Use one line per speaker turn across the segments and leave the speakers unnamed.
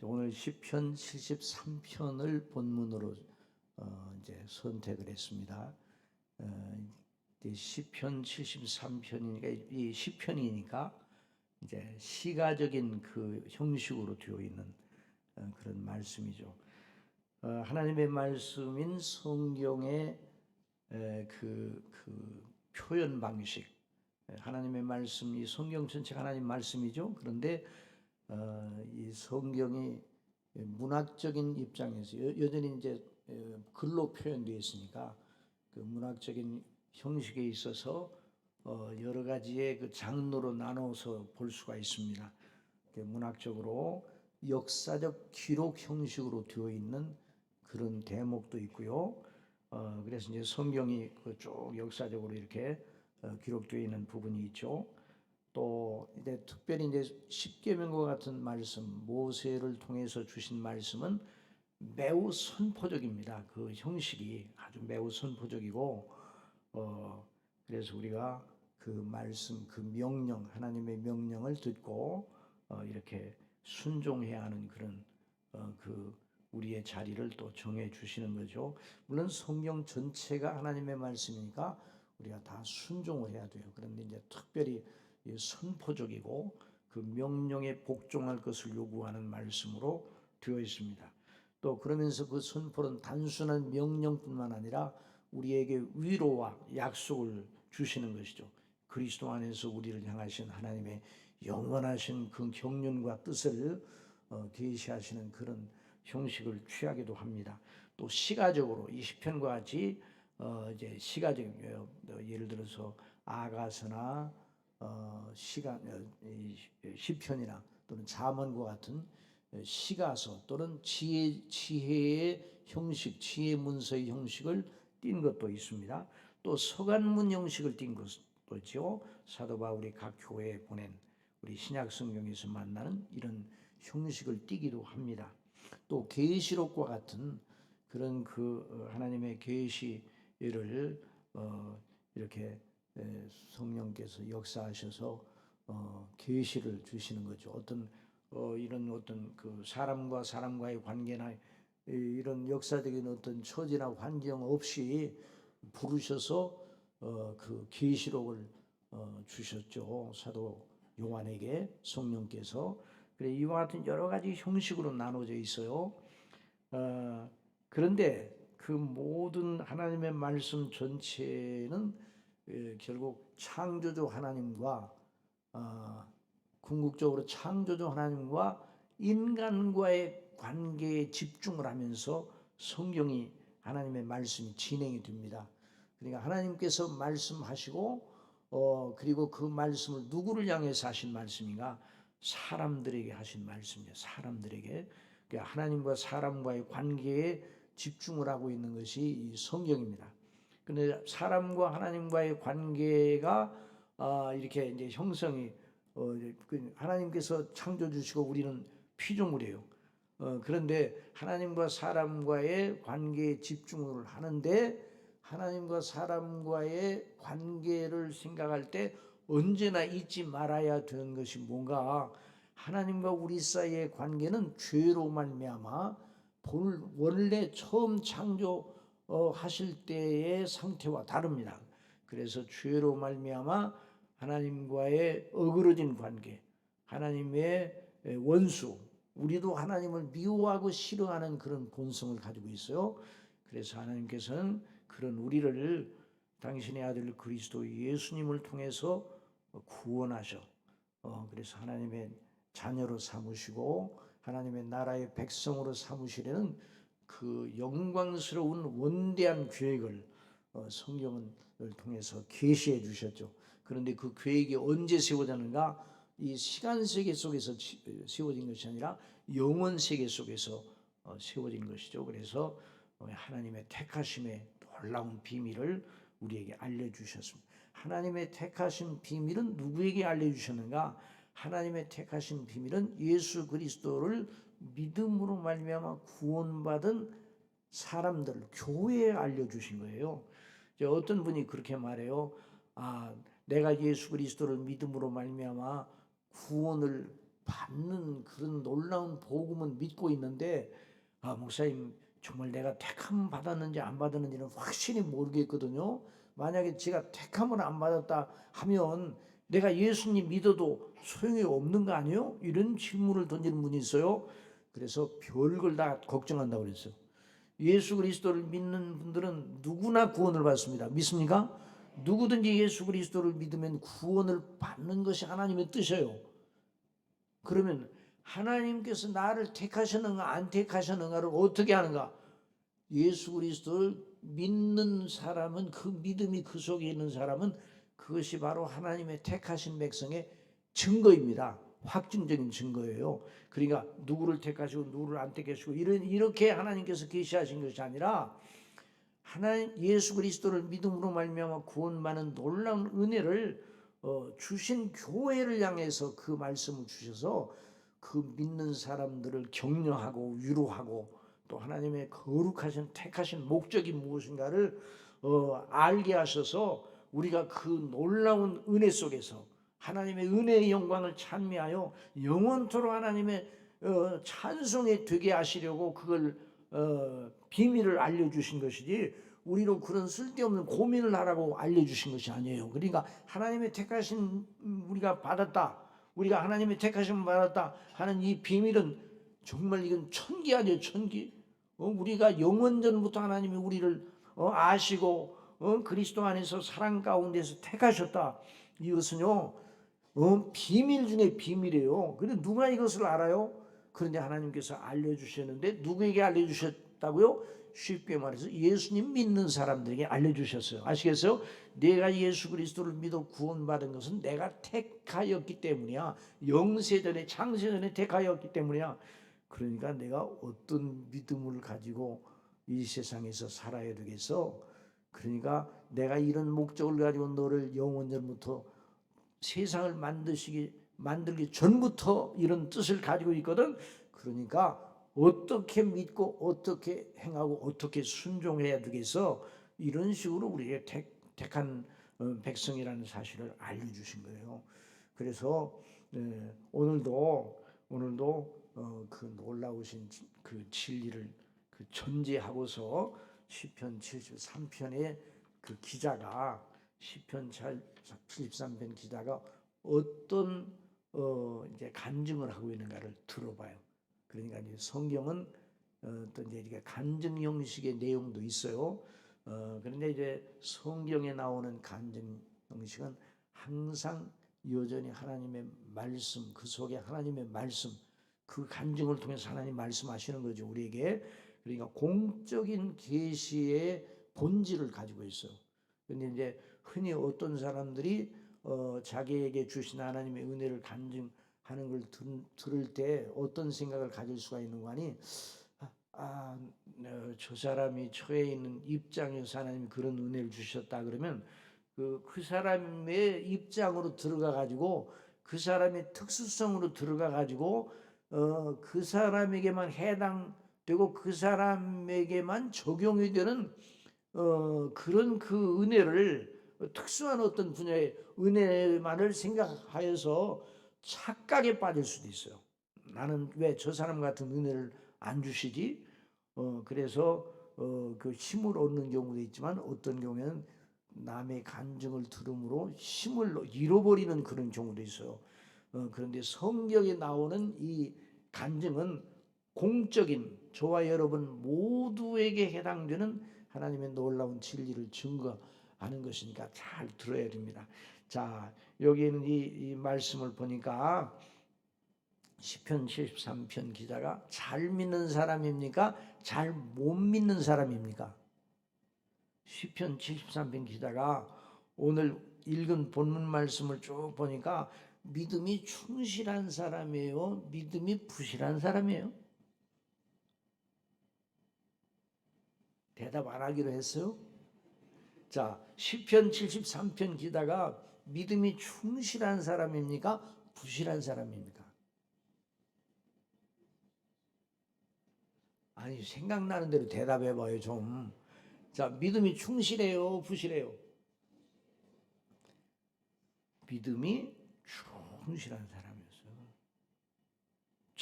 오늘 시편 73편을 본문으로 이제 선택을 했습니다. 시편 73편이니까 이 시편이니까 이제 시가적인 그 형식으로 되어 있는 그런 말씀이죠. 하나님의 말씀인 성경의 그 표현 방식, 하나님의 말씀이 성경 전체가 하나님 말씀이죠. 그런데 이 성경이 문학적인 입장에서 여전히 이제 글로 표현되어 있으니까 그 문학적인 형식에 있어서 여러 가지의 그 장르로 나눠서 볼 수가 있습니다. 문학적으로 역사적 기록 형식으로 되어 있는 그런 대목도 있고요. 그래서 이제 성경이 쭉 역사적으로 이렇게 기록되어 있는 부분이 있죠. 또 이제 특별히 이제 십계명과 같은 말씀, 모세를 통해서 주신 말씀은 매우 선포적입니다. 그 형식이 아주 매우 선포적이고, 그래서 우리가 그 말씀, 그 명령, 하나님의 명령을 듣고 이렇게 순종해야 하는 그런 그 우리의 자리를 또 정해 주시는 거죠. 물론 성경 전체가 하나님의 말씀이니까 우리가 다 순종을 해야 돼요. 그런데 이제 특별히 선포적이고 그 명령에 복종할 것을 요구하는 말씀으로 되어 있습니다. 또 그러면서 그 선포는 단순한 명령뿐만 아니라 우리에게 위로와 약속을 주시는 것이죠. 그리스도 안에서 우리를 향하신 하나님의 영원하신 그 경륜과 뜻을 계시하시는 그런 형식을 취하기도 합니다. 또 시가적으로 이 시편과 같이 이제 시가적인 예를 들어서 아가서나 시편이나 또는 잠언과 같은 시가서 또는 지혜의 형식, 지혜 문서의 형식을 띈 것도 있습니다. 또 서간문 형식을 띈 것도 있죠. 사도 바울이 각 교회에 보낸 우리 신약 성경에서 만나는 이런 형식을 띠기도 합니다. 또 계시록과 같은 그런 그 하나님의 계시를 이렇게 성령께서 역사하셔서 계시를 주시는 거죠. 어떤 이런 어떤 그 사람과 사람과의 관계나 이런 역사적인 어떤 처지나 환경 없이 부르셔서 그 계시록을 주셨죠. 사도 요한에게 성령께서. 그래 이와 같은 여러 가지 형식으로 나눠져 있어요. 그런데 그 모든 하나님의 말씀 전체는 결국 창조주 하나님과 궁극적으로 창조주 하나님과 인간과의 관계에 집중을 하면서 성경이 하나님의 말씀이 진행이 됩니다. 그러니까 하나님께서 말씀하시고 그리고 그 말씀을 누구를 향해서 하신 말씀인가? 사람들에게 하신 말씀이에요. 사람들에게. 그러니까 하나님과 사람과의 관계에 집중을 하고 있는 것이 이 성경입니다. 그런데 사람과 하나님과의 관계가 이렇게 이제 형성이 하나님께서 창조 주시고 우리는 피조물이에요. 그런데 하나님과 사람과의 관계에 집중을 하는데 하나님과 사람과의 관계를 생각할 때 언제나 잊지 말아야 되는 것이 뭔가 하나님과 우리 사이의 관계는 죄로 말미암아 원래 처음 창조하실 때의 상태와 다릅니다. 그래서 죄로 말미암아 하나님과의 어그러진 관계, 하나님의 원수, 우리도 하나님을 미워하고 싫어하는 그런 본성을 가지고 있어요. 그래서 하나님께서는 그런 우리를 당신의 아들 그리스도 예수님을 통해서 구원하셔. 그래서 하나님의 자녀로 삼으시고 하나님의 나라의 백성으로 삼으시려는 그 영광스러운 원대한 계획을 성경을 통해서 계시해 주셨죠. 그런데 그 계획이 언제 세워졌는가? 이 시간 세계 속에서 세워진 것이 아니라 영원 세계 속에서 세워진 것이죠. 그래서 하나님의 택하심의 놀라운 비밀을 우리에게 알려주셨습니다. 하나님의 택하신 비밀은 누구에게 알려주셨는가? 하나님의 택하신 비밀은 예수 그리스도를 믿음으로 말미암아 구원받은 사람들, 교회에 알려주신 거예요. 어떤 분이 그렇게 말해요. 내가 예수 그리스도를 믿음으로 말미암아 구원을 받는 그런 놀라운 복음은 믿고 있는데, 목사님 정말 내가 택함 받았는지 안 받았는지는 확실히 모르겠거든요. 만약에 제가 택함을 안 받았다 하면 내가 예수님 믿어도 소용이 없는 거 아니에요? 이런 질문을 던지는 분이 있어요. 그래서 별걸 다 걱정한다고 그랬어요. 예수 그리스도를 믿는 분들은 누구나 구원을 받습니다. 믿습니까? 누구든지 예수 그리스도를 믿으면 구원을 받는 것이 하나님의 뜻이에요. 그러면 하나님께서 나를 택하셨는가 안 택하셨는가를 어떻게 하는가? 예수 그리스도를 믿는 사람은, 그 믿음이 그 속에 있는 사람은 그것이 바로 하나님의 택하신 백성의 증거입니다. 확증적인 증거예요. 그러니까 누구를 택하시고 누구를 안 택하시고 이렇게 하나님께서 계시하신 것이 아니라, 하나님 예수 그리스도를 믿음으로 말미암아 구원받는 놀라운 은혜를 주신 교회를 향해서 그 말씀을 주셔서 그 믿는 사람들을 격려하고 위로하고, 또 하나님의 거룩하신 택하신 목적이 무엇인가를 알게 하셔서 우리가 그 놀라운 은혜 속에서 하나님의 은혜의 영광을 찬미하여 영원토록 하나님의 찬송에 되게 하시려고 그걸 비밀을 알려주신 것이지, 우리로 그런 쓸데없는 고민을 하라고 알려주신 것이 아니에요. 그러니까 하나님의 택하신 우리가 받았다, 우리가 하나님의 택하심을 받았다 하는 이 비밀은 정말 이건 천기 아니에요. 천기. 우리가 영원전부터 하나님이 우리를 아시고 그리스도 안에서 사랑 가운데서 택하셨다. 이것은요 비밀 중에 비밀이에요. 근데 누가 이것을 알아요? 그런데 하나님께서 알려주셨는데, 누구에게 알려주셨다고요? 쉽게 말해서 예수님 믿는 사람들에게 알려주셨어요. 아시겠어요? 내가 예수 그리스도를 믿어 구원받은 것은 내가 택하였기 때문이야. 영세전에 창세전에 택하였기 때문이야. 그러니까 내가 어떤 믿음을 가지고 이 세상에서 살아야 되겠어? 그러니까 내가 이런 목적을 가지고 너를 영원전부터 세상을 만들기 전부터 이런 뜻을 가지고 있거든. 그러니까 어떻게 믿고 어떻게 행하고 어떻게 순종해야 되겠어? 이런 식으로 우리에게 택한 백성이라는 사실을 알려주신 거예요. 그래서 오늘도 그 놀라우신 그 진리를 그 전제하고서 시편 73편의 그 기자가, 시편 73편 기자가 어떤 이제 간증을 하고 있는가를 들어봐요. 그러니까 이제 성경은 어떤 이제 간증 형식의 내용도 있어요. 그런데 이제 성경에 나오는 간증 형식은 항상 여전히 하나님의 말씀, 그 속에 하나님의 말씀, 그 간증을 통해서 하나님 말씀하시는 거죠, 우리에게. 그러니까 공적인 계시의 본질을 가지고 있어요. 근데 이제 흔히 어떤 사람들이 자기에게 주신 하나님의 은혜를 간증하는 걸 들을 때 어떤 생각을 가질 수가 있는 거 아니? 저 사람이 처해 있는 입장에서 하나님이 그런 은혜를 주셨다 그러면 그 사람의 입장으로 들어가 가지고, 그 사람의 특수성으로 들어가 가지고 그 사람에게만 해당되고 그 사람에게만 적용이 되는 그런 그 은혜를, 특수한 어떤 분야의 은혜만을 생각하여서 착각에 빠질 수도 있어요. 나는 왜 저 사람 같은 은혜를 안 주시지? 그래서 그 힘을 얻는 경우도 있지만, 어떤 경우에는 남의 간증을 들음으로 힘을 잃어버리는 그런 경우도 있어요. 그런데 성경에 나오는 이 간증은 공적인, 저와 여러분 모두에게 해당되는 하나님의 놀라운 진리를 증거하는 것이니까 잘 들어야 됩니다. 자, 여기는 이 말씀을 보니까 시편 73편 기자가 잘 믿는 사람입니까? 잘 못 믿는 사람입니까? 시편 73편 기자가 오늘 읽은 본문 말씀을 쭉 보니까 믿음이 충실한 사람이에요? 믿음이 부실한 사람이에요? 대답 안 하기로 했어요? 자, 시편 73편 기자가 믿음이 충실한 사람입니까? 부실한 사람입니까? 아니, 생각나는 대로 대답해봐요 좀. 자, 믿음이 충실해요, 부실해요? 믿음이 충실한 사람이었어요.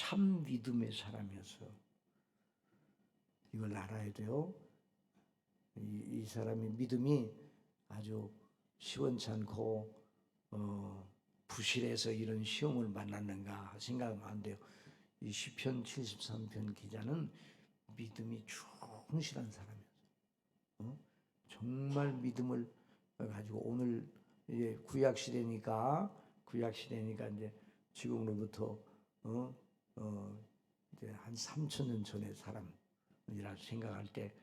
참 믿음의 사람이었어요. 이걸 알아야 돼요. 이 사람의 믿음이 아주 시원찮고 부실해서 이런 시험을 만났는가 생각하면 안 돼요. 이 시편 73편 기자는 믿음이 충실한 사람이었어요. 정말 믿음을 가지고 오늘 이제 구약 시대니까 이제 지금으로부터 이제 한 3,000년 전의 사람이라 생각할 때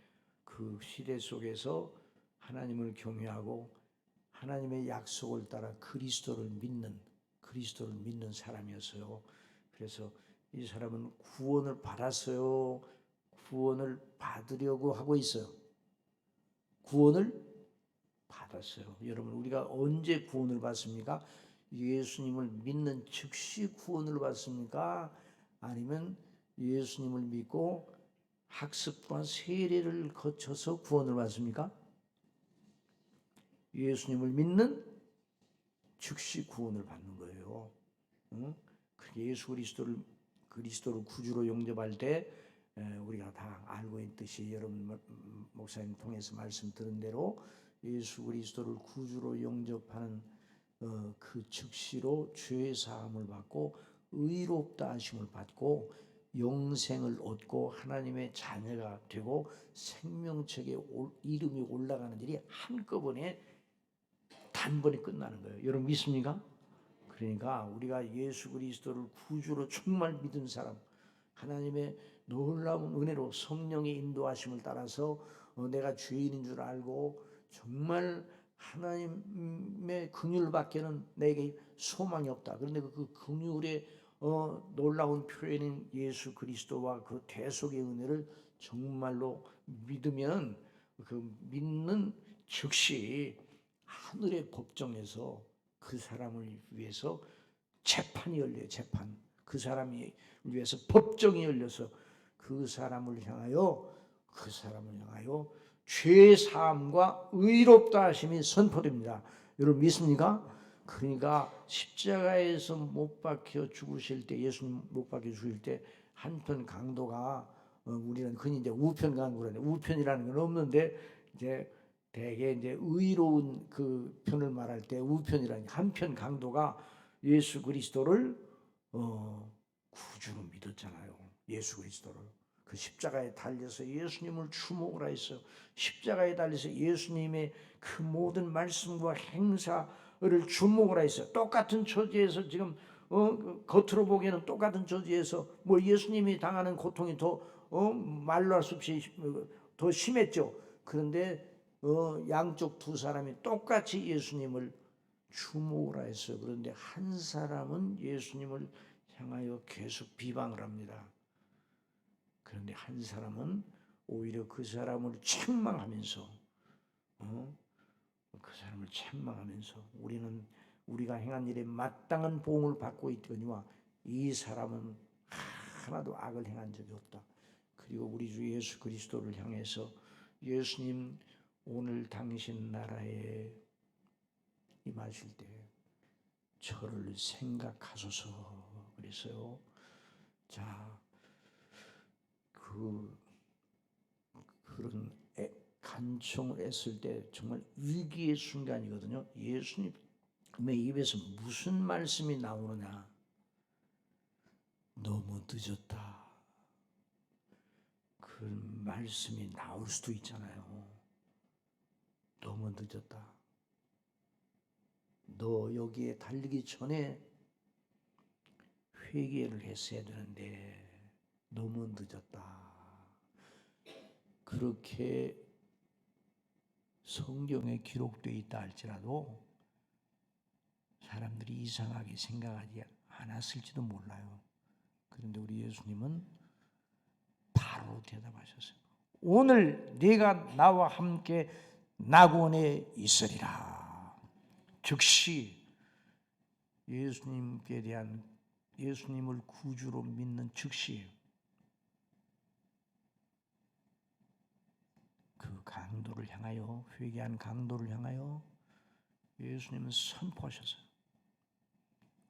그 시대 속에서 하나님을 경외하고 하나님의 약속을 따라 그리스도를 믿는 사람이었어요. 그래서 이 사람은 구원을 받았어요. 구원을 받으려고 하고 있어요. 구원을 받았어요. 여러분, 우리가 언제 구원을 받습니까? 예수님을 믿는 즉시 구원을 받습니까? 아니면 예수님을 믿고 학습과 세례를 거쳐서 구원을 받습니까? 예수님을 믿는 즉시 구원을 받는 거예요. 예수 그리스도를 구주로 영접할 때 우리가 다 알고 있듯이 여러분 목사님 통해서 말씀 들은 대로 예수 그리스도를 구주로 영접하는 그 즉시로 죄 사함을 받고 의롭다 하심을 받고 영생을 얻고 하나님의 자녀가 되고 생명책에 이름이 올라가는 일이 한꺼번에 단번에 끝나는 거예요. 여러분 믿습니까? 그러니까 우리가 예수 그리스도를 구주로 정말 믿은 사람, 하나님의 놀라운 은혜로 성령의 인도하심을 따라서 내가 죄인인 줄 알고 정말 하나님의 긍휼밖에는 내게 소망이 없다. 그런데 그 긍휼의 놀라운 표현인 예수 그리스도와 그 대속의 은혜를 정말로 믿으면 그 믿는 즉시 하늘의 법정에서 그 사람을 위해서 재판이 열려요. 재판. 그 사람이 위해서 법정이 열려서 그 사람을 향하여 죄 사함과 의롭다 하심이 선포됩니다. 여러분 믿습니까? 그러니까 십자가에서 못 박혀 죽으실 때, 예수님 못 박혀 죽을 때 한편 강도가 우리는 흔히 이제 우편 강도라는데, 우편이라는 건 없는데 이제 대개 이제 의로운 그 편을 말할 때 우편이라는 한편 강도가 예수 그리스도를 구주로 믿었잖아요. 예수 그리스도를. 그 십자가에 달려서 예수님을 주목을 하였어요. 십자가에 달려서 예수님의 그 모든 말씀과 행사를 주목을 하였어요. 똑같은 처지에서 지금 겉으로 보기에는 똑같은 처지에서 뭐 예수님이 당하는 고통이 더 말로 할 수 없이 더 심했죠. 그런데 양쪽 두 사람이 똑같이 예수님을 주목을 하였어요. 그런데 한 사람은 예수님을 향하여 계속 비방을 합니다. 그런데 한 사람은 오히려 그 사람을 책망하면서 우리가 행한 일에 마땅한 보응을 받고 있거니와 이 사람은 하나도 악을 행한 적이 없다. 그리고 우리 주 예수 그리스도를 향해서 예수님 오늘 당신 나라에 임하실 때 저를 생각하소서 그랬어요. 자, 그런 간청을 했을 때 정말 위기의 순간이거든요. 예수님의 입에서 무슨 말씀이 나오느냐? 너무 늦었다. 그 말씀이 나올 수도 있잖아요. 너무 늦었다. 너 여기에 달리기 전에 회개를 했어야 되는데 너무 늦었다. 그렇게 성경에 기록되어 있다 할지라도 사람들이 이상하게 생각하지 않았을지도 몰라요. 그런데 우리 예수님은 바로 대답하셨어요. 오늘 네가 나와 함께 낙원에 있으리라. 즉시 예수님께 대한 예수님을 구주로 믿는 즉시 그 강도를 향하여 회개한 강도를 향하여 예수님은 선포하셨어요.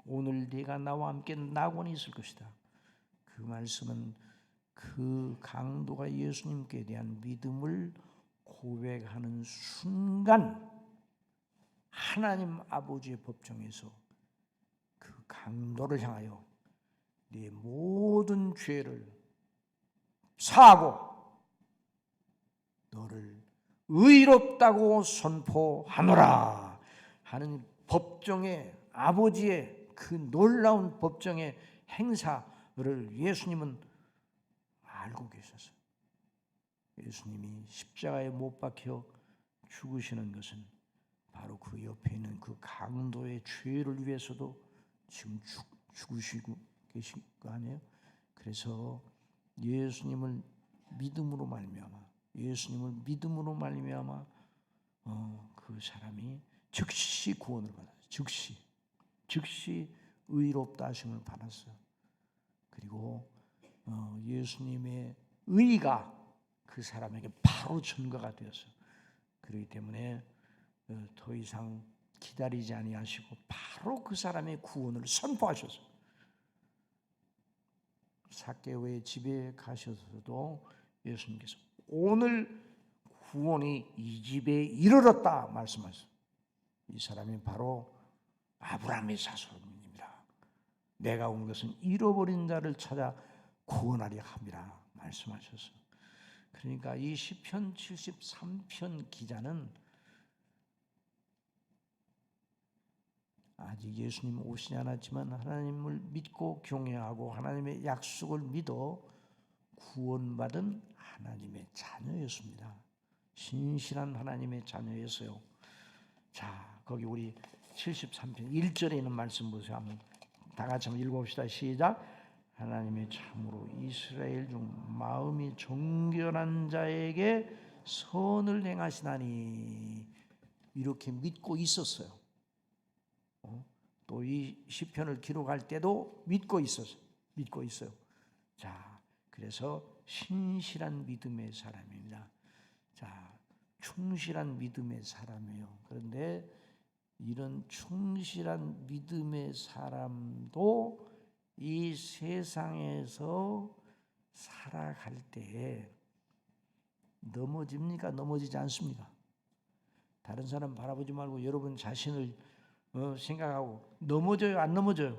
오늘 네가 나와 함께 낙원에 있을 것이다. 그 말씀은 그 강도가 예수님께 대한 믿음을 고백하는 순간 하나님 아버지의 법정에서 그 강도를 향하여 네 모든 죄를 사하고 너를 의롭다고 선포하노라 하는 법정의 아버지의 그 놀라운 법정의 행사를 예수님은 알고 계셨어요. 예수님이 십자가에 못 박혀 죽으시는 것은 바로 그 옆에 있는 그 강도의 죄를 위해서도 지금 죽으시고 계신 거 아니에요? 그래서 예수님을 믿음으로 말미암아 그 사람이 즉시 구원을 받았어요. 즉시 의롭다 하심을 받았어요. 그리고 예수님의 의가 그 사람에게 바로 전가가 되었어요. 그렇기 때문에 더 이상 기다리지 아니하시고 바로 그 사람의 구원을 선포하셨어요. 삭개오의 집에 가셔서도 예수님께서 오늘 구원이 이 집에 이르렀다 말씀하셨어요. 이 사람이 바로 아브라함의 자손입니다. 내가 온 것은 잃어버린 자를 찾아 구원하려 함이라 말씀하셨어요. 그러니까 이 시편 73편 기자는 아직 예수님 오시지 않았지만 하나님을 믿고 경외하고 하나님의 약속을 믿어 구원받은 하나님의 자녀였습니다. 신실한 하나님의 자녀였어요. 자, 거기 우리 73편 1절에 있는 말씀 보세요. 한번 다 같이 한번 읽어봅시다. 시작. 하나님의 참으로 이스라엘 중 마음이 정결한 자에게 선을 행하시나니 이렇게 믿고 있었어요. 또 이 시편을 기록할 때도 믿고 있어요. 자, 그래서 신실한 믿음의 사람입니다. 자, 충실한 믿음의 사람이에요. 그런데 이런 충실한 믿음의 사람도 이 세상에서 살아갈 때에 넘어집니까? 넘어지지 않습니까? 다른 사람 바라보지 말고 여러분 자신을 생각하고 넘어져요? 안 넘어져요?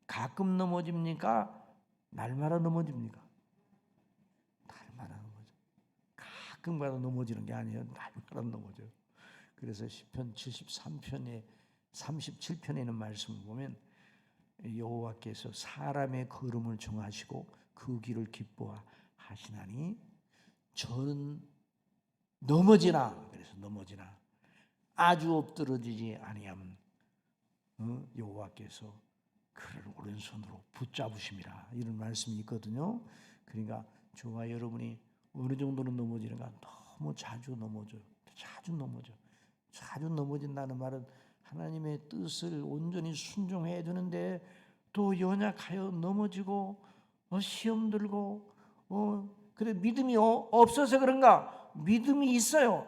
가끔 넘어집니까? 날마다 넘어집니까? 날마다 넘어져. 가끔 가다 넘어지는 게 아니에요. 날마다 넘어져요. 그래서 시편 73편에 37편에 있는 말씀을 보면 여호와께서 사람의 걸음을 정하시고 그 길을 기뻐하시나니 저는 넘어지나 아주 엎드러지지 아니하면 여호와께서 그를 오른손으로 붙잡으심이라 이런 말씀이 있거든요. 그러니까 저와 여러분이 어느 정도는 넘어지는가? 너무 자주 넘어진다는 말은 하나님의 뜻을 온전히 순종해야 되는데 또 연약하여 넘어지고 시험 들고 그래 믿음이 없어서 그런가? 믿음이 있어요.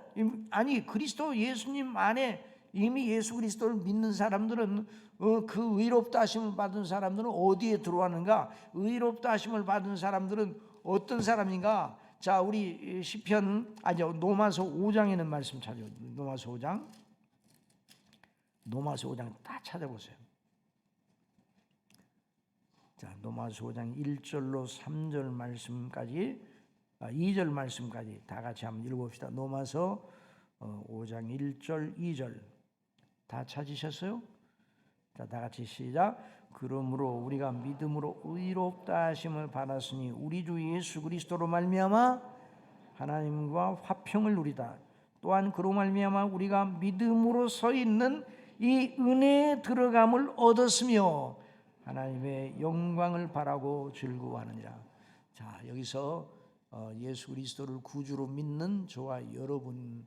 아니 그리스도 예수님 안에 이미 예수 그리스도를 믿는 사람들은 그 의롭다 하심을 받은 사람들은 어디에 들어왔는가? 의롭다 하심을 받은 사람들은 어떤 사람인가? 자, 우리 시편 노마서 5장에는 말씀 찾아요. 노마서 5장 다 찾아보세요. 자, 노마서 5장 1절로 3절 말씀까지 2절 말씀까지 다 같이 한번 읽어봅시다. 노마서 5장 1절 2절 다 찾으셨어요? 자, 다 같이 시작. 그러므로 우리가 믿음으로 의롭다 하심을 받았으니 우리 주 예수 그리스도로 말미암아 하나님과 화평을 누리다. 또한 그로 말미암아 우리가 믿음으로 서 있는 이 은혜에 들어감을 얻었으며 하나님의 영광을 바라고 즐거워하느니라. 자, 여기서 예수 그리스도를 구주로 믿는 저와 여러분에게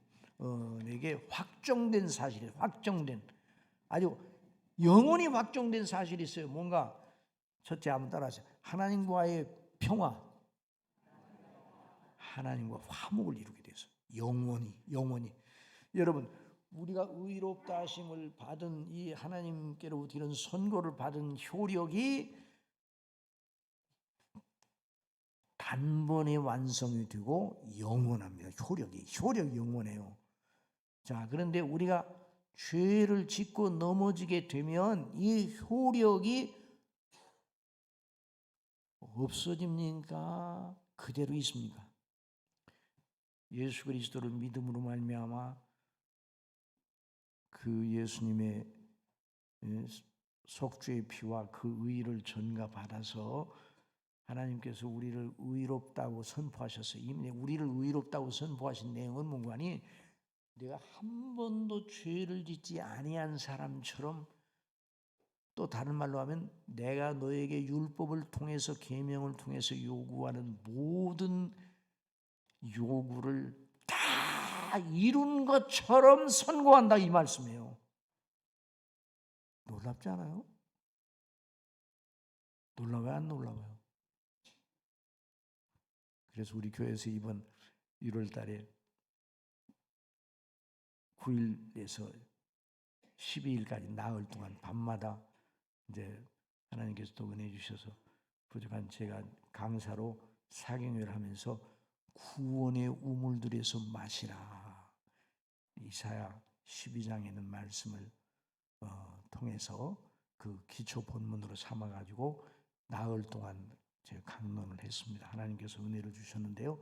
확정된 사실이에요. 아주 영원히 확정된 사실이 있어요. 뭔가 첫째 한번 따라하세요. 하나님과의 평화, 하나님과 화목을 이루게 돼서 영원히. 여러분 우리가 의롭다 하심을 받은 이 하나님께로부터 이런 선고를 받은 효력이 단번에 완성이 되고 영원합니다. 효력이 영원해요. 자, 그런데 우리가 죄를 짓고 넘어지게 되면 이 효력이 없어집니까? 그대로 있습니까? 예수 그리스도를 믿음으로 말미암아 그 예수님의 속죄의 피와 그 의를 전가받아서 하나님께서 우리를 의롭다고 선포하셨어요. 이미 우리를 의롭다고 선포하신 내용은 뭔가니 내가 한 번도 죄를 짓지 아니한 사람처럼, 또 다른 말로 하면 내가 너에게 율법을 통해서 계명을 통해서 요구하는 모든 요구를 다 이룬 것처럼 선고한다 이 말씀이에요. 놀랍지 않아요? 놀라워요, 안 놀라워요? 그래서 우리 교회에서 이번 1월 달에 9일에서 12일까지 나흘 동안 밤마다 이제 하나님께서 또 은혜 주셔서 부족한 제가 강사로 사경회를 하면서 구원의 우물들에서 마시라, 이사야 12장에 있는 말씀을 통해서 그 기초 본문으로 삼아가지고 나흘 동안 제가 강론을 했습니다. 하나님께서 은혜를 주셨는데요.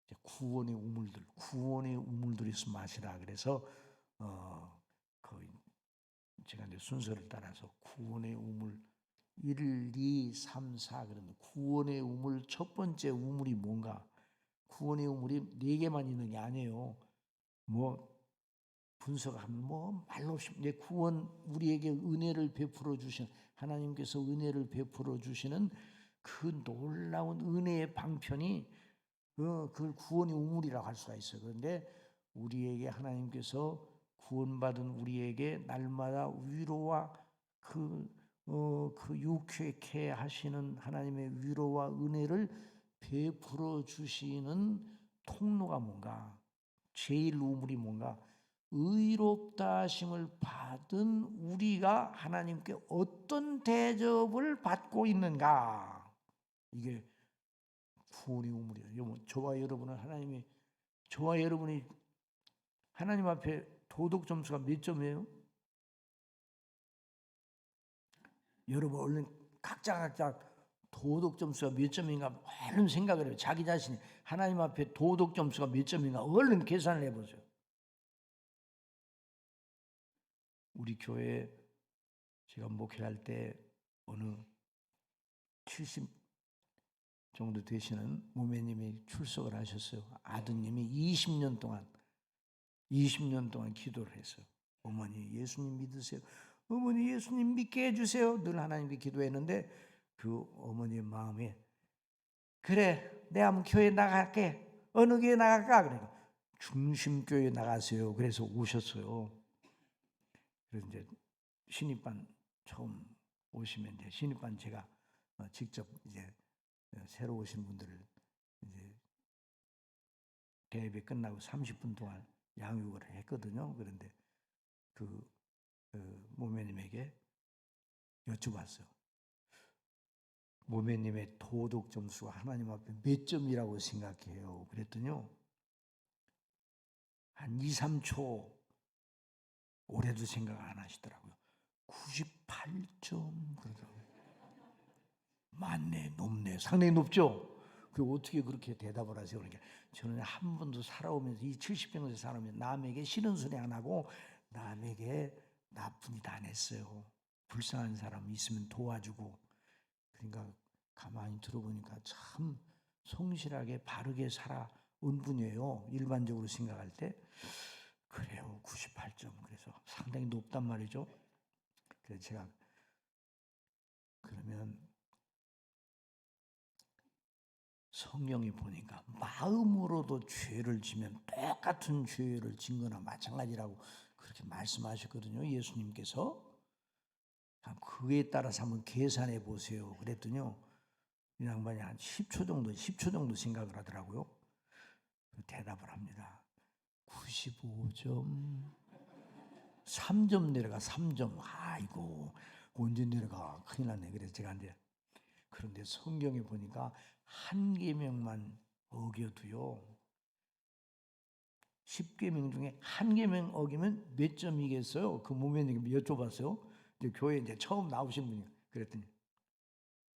이제 구원의 우물들에서 마시라. 그래서 그 제가 이제 순서를 따라서 구원의 우물 1, 2, 3, 4 그런데 구원의 우물 첫 번째 우물이 뭔가? 구원의 우물이 4개만 있는 게 아니에요. 뭐 분석하면 뭐 말로 없이 구원, 우리에게 은혜를 베풀어 주신 하나님께서 은혜를 베풀어 주시는 그 놀라운 은혜의 방편이 그걸 구원의 우물이라고 할 수가 있어요. 그런데 우리에게 하나님께서 구원받은 우리에게 날마다 위로와 그 유쾌케 하시는 하나님의 위로와 은혜를 베풀어 주시는 통로가 뭔가? 제일 우물이 뭔가? 의롭다 하심을 받은 우리가 하나님께 어떤 대접을 받고 있는가? 이게 구원의 우물이에요. 저와 여러분이 하나님 앞에 도덕 점수가 몇 점이에요? 여러분 얼른 각자 도덕 점수가 몇 점인가 얼른 생각을 해요. 자기 자신이 하나님 앞에 도덕 점수가 몇 점인가 얼른 계산을 해보세요. 우리 교회 제가 목회할 때 어느 70 정도 되시는 모매님이 출석을 하셨어요. 아드님이 20년 동안 기도를 했어요. 어머니 예수님 믿으세요. 어머니 예수님 믿게 해주세요. 늘 하나님께 기도했는데 그 어머니의 마음에 그래 내가 한번 교회 나갈게. 어느 교회 나갈까? 그러니까 중심교회 나가세요. 그래서 오셨어요. 그래서 이제 신입반 처음 오시면 이제 신입반 제가 직접 이제 새로 오신 분들을 이제 대회비 끝나고 30분 동안 양육을 했거든요. 그런데 그 모매님에게 여쭤봤어요. 모매님의 도덕 점수가 하나님 앞에 몇 점이라고 생각해요? 그랬더니요. 한 2, 3초 오래도 생각 안 하시더라고요. 98점 그러더라고요. 맞네, 높네. 상당히 높죠? 그 어떻게 그렇게 대답을 하세요? 그러니까 저는 한 번도 살아오면서 이 70평생 살아오면서 남에게 싫은 소리 안 하고 남에게 나쁜 일 안 했어요. 불쌍한 사람 있으면 도와주고. 그러니까 가만히 들어보니까 참 성실하게 바르게 살아온 분이에요. 일반적으로 생각할 때. 그래요. 98점. 그래서 상당히 높단 말이죠. 그래서 제가 그러면 성경이 보니까 마음으로도 죄를 지면 똑같은 죄를 진 거나 마찬가지라고 그렇게 말씀하셨거든요. 예수님께서. 그에 따라서 한번 계산해 보세요. 그랬더니요. 이 양반이 한 10초 정도 생각을 하더라고요. 대답을 합니다. 95점. 3점 내려가 3점. 아이고 언제 내려가 큰일 났네. 그래서 제가 이제 그런데 성경에 보니까 한 계명만 어겨도요, 10계명 중에 한 계명 어기면 몇 점이겠어요? 그 모면님 여쭤봤어요. 이제 교회 이제 처음 나오신 분이 그랬더니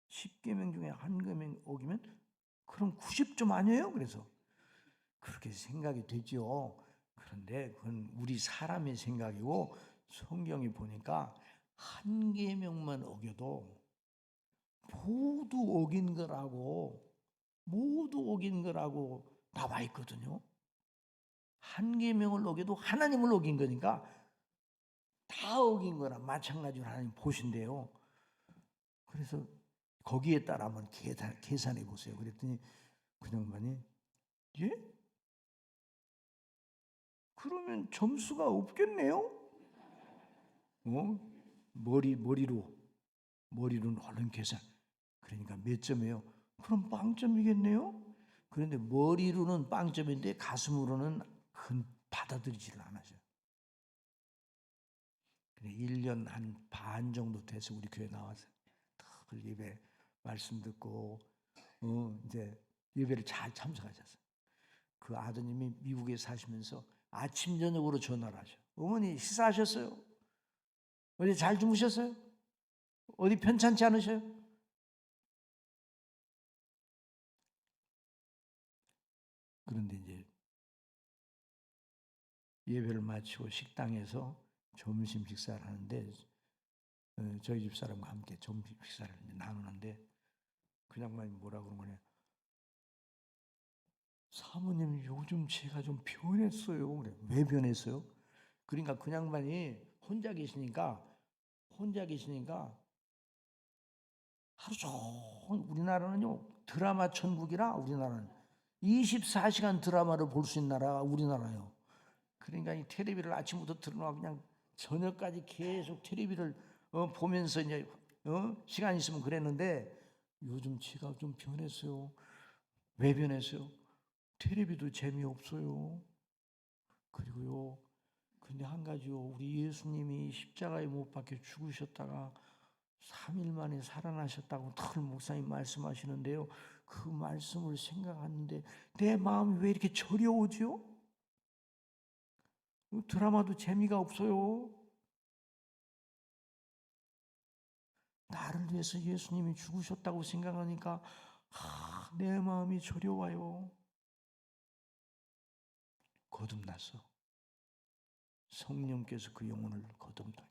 10계명 중에 한 계명 어기면 그럼 90점 아니에요? 그래서 그렇게 생각이 되죠. 그런데 그건 우리 사람의 생각이고 성경이 보니까 한 계명만 어겨도 모두 어긴 거라고 나와 있거든요. 한 계명을 어겨도 하나님을 어긴 거니까 다 어긴 거랑 마찬가지로 하나님 보신대요. 그래서 거기에 따라 한번 계산해 보세요. 그랬더니 그 양반이 예? 그러면 점수가 없겠네요? 머리로는 얼른 계산. 그러니까 몇 점이에요? 그럼 빵점이겠네요? 그런데 머리로는 빵점인데 가슴으로는 받아들이지를 않으셔요. 1년 한 반 정도 돼서 우리 교회 나와서 늘 예배 말씀 듣고 이제 예배를 잘 참석하셨어요. 그 아드님이 미국에 사시면서 아침 저녁으로 전화를 하셔. 어머니 식사하셨어요? 어디 잘 주무셨어요? 어디 편찮지 않으셔요? 그런데 이제 예배를 마치고 식당에서 점심 식사를 하는데 저희 집 사람과 함께 점심 식사를 나누는데 그 양반이 뭐라 그런 거냐? 사모님 요즘 제가 좀 변했어요. 그래. 왜 변했어요? 그러니까 그 양반이 혼자 계시니까 하루 종일 우리나라는요 드라마 천국이라 우리나라는 24시간 드라마를 볼 수 있는 나라가 우리나라예요. 그러니까 이 텔레비를 아침부터 틀어놓고 그냥 저녁까지 계속 텔레비를 보면서 이제 시간 있으면 그랬는데 요즘 제가 좀 변했어요. 왜 변했어요? 텔레비도 재미없어요. 그리고요, 근데 한 가지요, 우리 예수님이 십자가에 못 박혀 죽으셨다가 3일 만에 살아나셨다고 늘 목사님 말씀하시는데요. 그 말씀을 생각하는데 내 마음이 왜 이렇게 저려오죠? 드라마도 재미가 없어요. 나를 위해서 예수님이 죽으셨다고 생각하니까 내 마음이 저려와요. 거듭났어. 성령께서 그 영혼을 거듭나.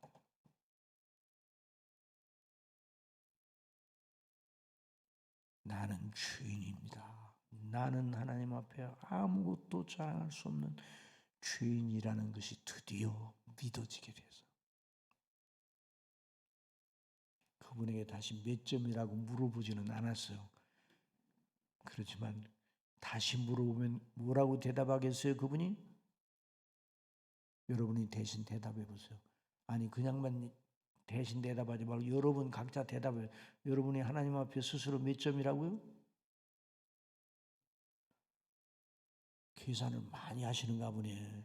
나는 죄인입니다. 나는 하나님 앞에 아무것도 자랑할 수 없는 죄인이라는 것이 드디어 믿어지게 돼서 그분에게 다시 몇 점이라고 물어보지는 않았어요. 그렇지만 다시 물어보면 뭐라고 대답하겠어요? 그분이? 여러분이 대신 대답해 보세요. 아니 그냥만 대신 대답하지 말고 여러분 각자 대답해. 여러분이 하나님 앞에 스스로 몇 점이라고요? 계산을 많이 하시는가 보네.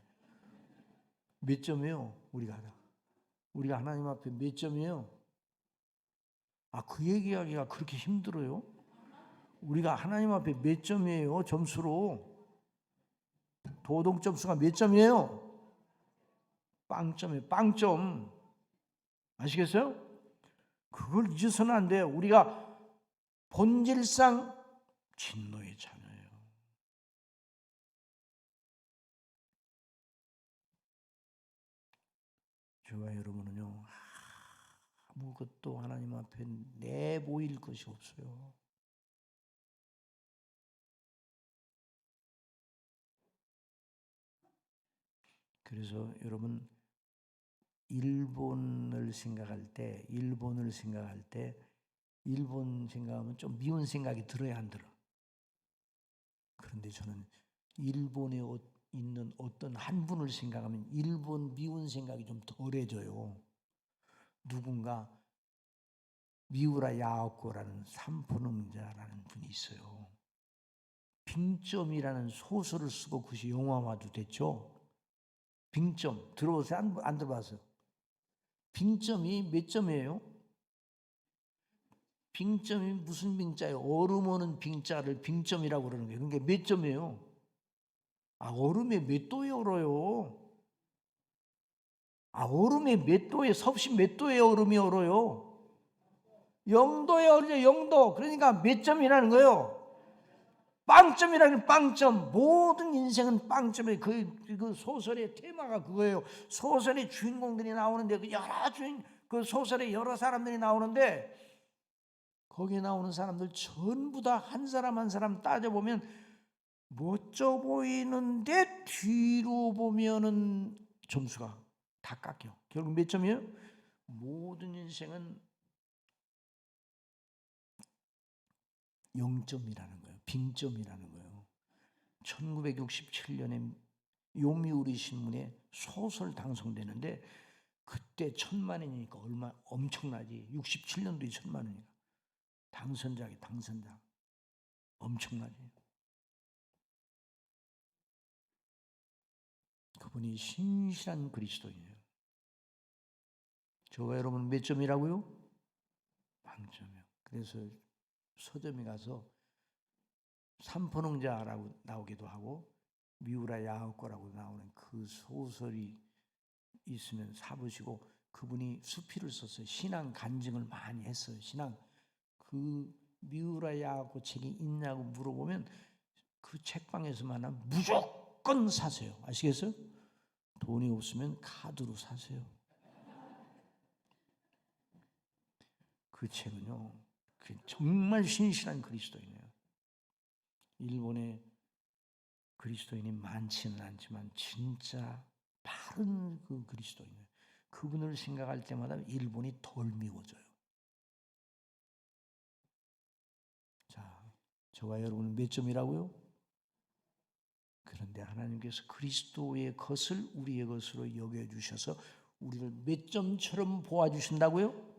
몇 점이에요? 우리가 하나님 앞에 몇 점이에요? 그 얘기하기가 그렇게 힘들어요? 우리가 하나님 앞에 몇 점이에요? 점수로 도덕 점수가 몇 점이에요? 빵점이에요. 빵점. 아시겠어요? 그걸 잊어서는 안 돼요. 우리가 본질상 진노의 자녀예요. 저와 여러분은요 아무것도 하나님 앞에 내보일 것이 없어요. 그래서 여러분 일본을 생각할 때 일본 생각하면 좀 미운 생각이 들어야 안 들어. 그런데 저는 일본에 있는 어떤 한 분을 생각하면 일본 미운 생각이 좀 덜해져요. 누군가 미우라 야오코라는 삼포능자라는 분이 있어요. 빙점이라는 소설을 쓰고 그것이 영화화도 됐죠. 빙점 들어보세요? 안 들어봤어요? 빙점이 몇 점이에요? 빙점이 무슨 빙자예요? 얼음 오는 빙자를 빙점이라고 그러는 거예요. 그게 몇 점이에요? 얼음에 몇 도에 얼어요? 얼음에 몇 도에, 섭씨 몇 도에 얼음이 얼어요? 0도에 얼어요. 0도. 그러니까 몇 점이라는 거예요? 빵점이라는 빵점. 모든 인생은 빵점이에요. 그 소설의 테마가 그거예요. 소설의 주인공들이 나오는데 그 소설에 여러 사람들이 나오는데 거기에 나오는 사람들 전부 다 한 사람 한 사람 따져보면 멋져 보이는데 뒤로 보면은 점수가 다 깎여. 결국 몇 점이에요? 모든 인생은 0점이라는 거예요. 빙점이라는 거예요. 1967년에 요미우리 신문에 소설 당선되는데 그때 1,000만 원이니까 얼마 엄청나지. 67년도에 1,000만 원이니까 당선자 엄청나지. 그분이 신실한 그리스도인이에요. 저와 여러분 몇 점이라고요? 빵점이요. 그래서 서점에 가서 삼포농자라고 나오기도 하고 미우라 야헛거라고 나오는 그 소설이 있으면 사보시고, 그분이 수필을 썼어요. 신앙 간증을 많이 했어요. 그 미우라 야헛거 책이 있냐고 물어보면 그 책방에서만 무조건 사세요. 아시겠어요? 돈이 없으면 카드로 사세요. 그 책은요, 정말 신실한 그리스도인이에요. 일본에 그리스도인이 많지는 않지만 진짜 바른 그 그리스도인이에요. 그분을 생각할 때마다 일본이 덜 미워져요. 자, 저와 여러분은 몇 점이라고요? 그런데 하나님께서 그리스도의 것을 우리의 것으로 여겨주셔서 우리를 몇 점처럼 보아주신다고요?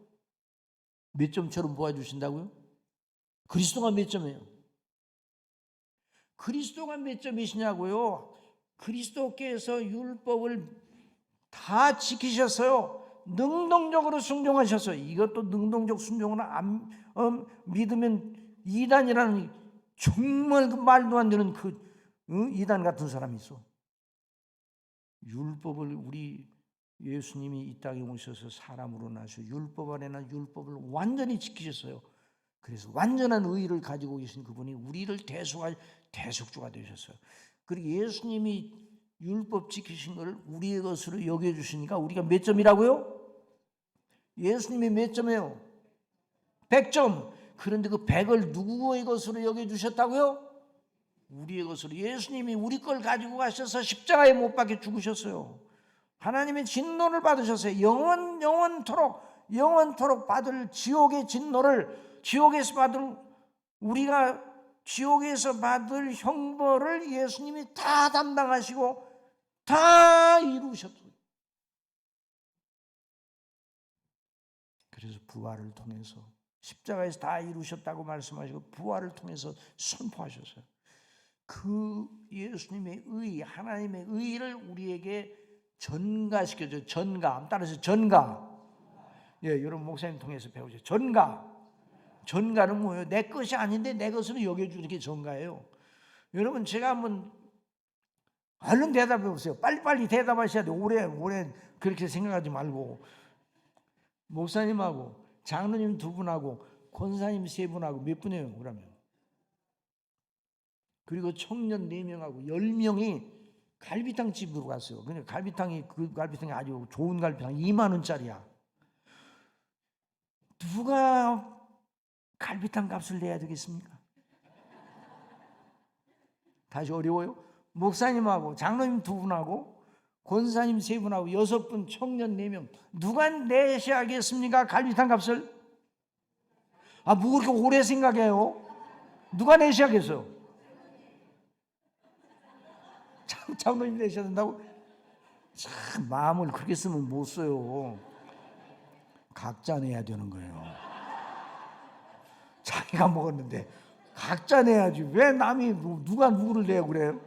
몇 점처럼 보아주신다고요? 그리스도가 몇 점이에요? 그리스도가 몇 점이시냐고요? 그리스도께서 율법을 다 지키셨어요. 능동적으로 순종하셨어요. 이것도 능동적 순종을 안 믿으면 이단이라는 정말 그 말도 안 되는 이단 같은 사람이 있어. 율법을 우리 예수님이 이 땅에 오셔서 사람으로 나셔 율법 안에는 율법을 완전히 지키셨어요. 그래서 완전한 의의를 가지고 계신 그분이 우리를 대속주가 되셨어요. 그리고 예수님이 율법 지키신 걸 우리의 것으로 여겨주시니까 우리가 몇 점이라고요? 예수님이 몇 점이에요? 100점. 그런데 그 100을 누구의 것으로 여겨주셨다고요? 우리의 것으로. 예수님이 우리 걸 가지고 가셔서 십자가에 못 박혀 죽으셨어요. 하나님의 진노를 받으셨어요. 영원토록 받을 지옥의 진노를, 우리가 지옥에서 받을 형벌을 예수님이 다 담당하시고 다 이루셨어요. 그래서 부활을 통해서, 십자가에서 다 이루셨다고 말씀하시고 부활을 통해서 선포하셨어요. 그 예수님의 의, 하나님의 의를 우리에게 전가시켜줘요. 전가. 따라서 전가. 여러분 목사님 통해서 배우죠. 전가는 뭐예요? 내 것이 아닌데 내 것으로 여겨주는 게 전가예요. 여러분, 제가 한번 얼른 대답해 보세요. 빨리빨리 대답하셔야 돼요. 오래 그렇게 생각하지 말고. 목사님하고 장로님 2분하고 권사님 3분하고 몇 분이에요? 그러면. 그리고 청년 4명하고 10명이 갈비탕 집으로 갔어요. 근데 그 갈비탕이 아주 좋은 갈비탕, 2만 원짜리야. 누가 갈비탕 값을 내야 되겠습니까? 다시 어려워요? 목사님하고 장로님 2분하고 권사님 3분하고 6분, 청년 4명 누가 내셔야겠습니까? 갈비탕 값을? 뭐 그렇게 오래 생각해요? 누가 내셔야겠어요? 장로님 내셔야 된다고? 참, 마음을 그렇게 쓰면 못 써요. 각자 내야 되는 거예요. 자기가 먹었는데 각자 내야지. 왜 남이 누가 누구를 내고 그래요?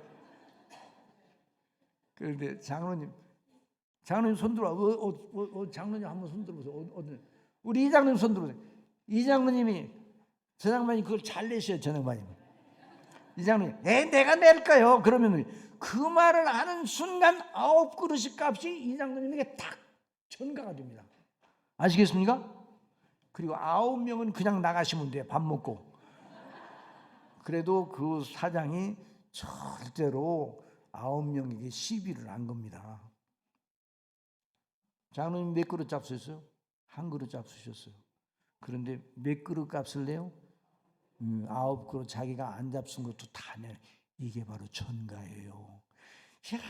그런데 장로님 손 들어. 장로님 한번 손 들어보세요. 우리 이장님 손 들어보세요. 이 장로님이, 저 장로님이 그걸 잘 내셔요. 저 장로님이. 이 장로님, 내가 낼까요? 그러면 그 말을 하는 순간 9그릇의 값이 이 장로님에게 탁 전가가 됩니다. 아시겠습니까? 그리고 9명은 그냥 나가시면 돼요. 밥 먹고. 그래도 그 사장이 절대로 9명에게 시비를 안 겁니다. 장로님 몇 그릇 잡수셨어요? 한 그릇 잡수셨어요. 그런데 몇 그릇 값을 내요? 9그릇 자기가 안 잡순 것도 다 내. 이게 바로 전가예요.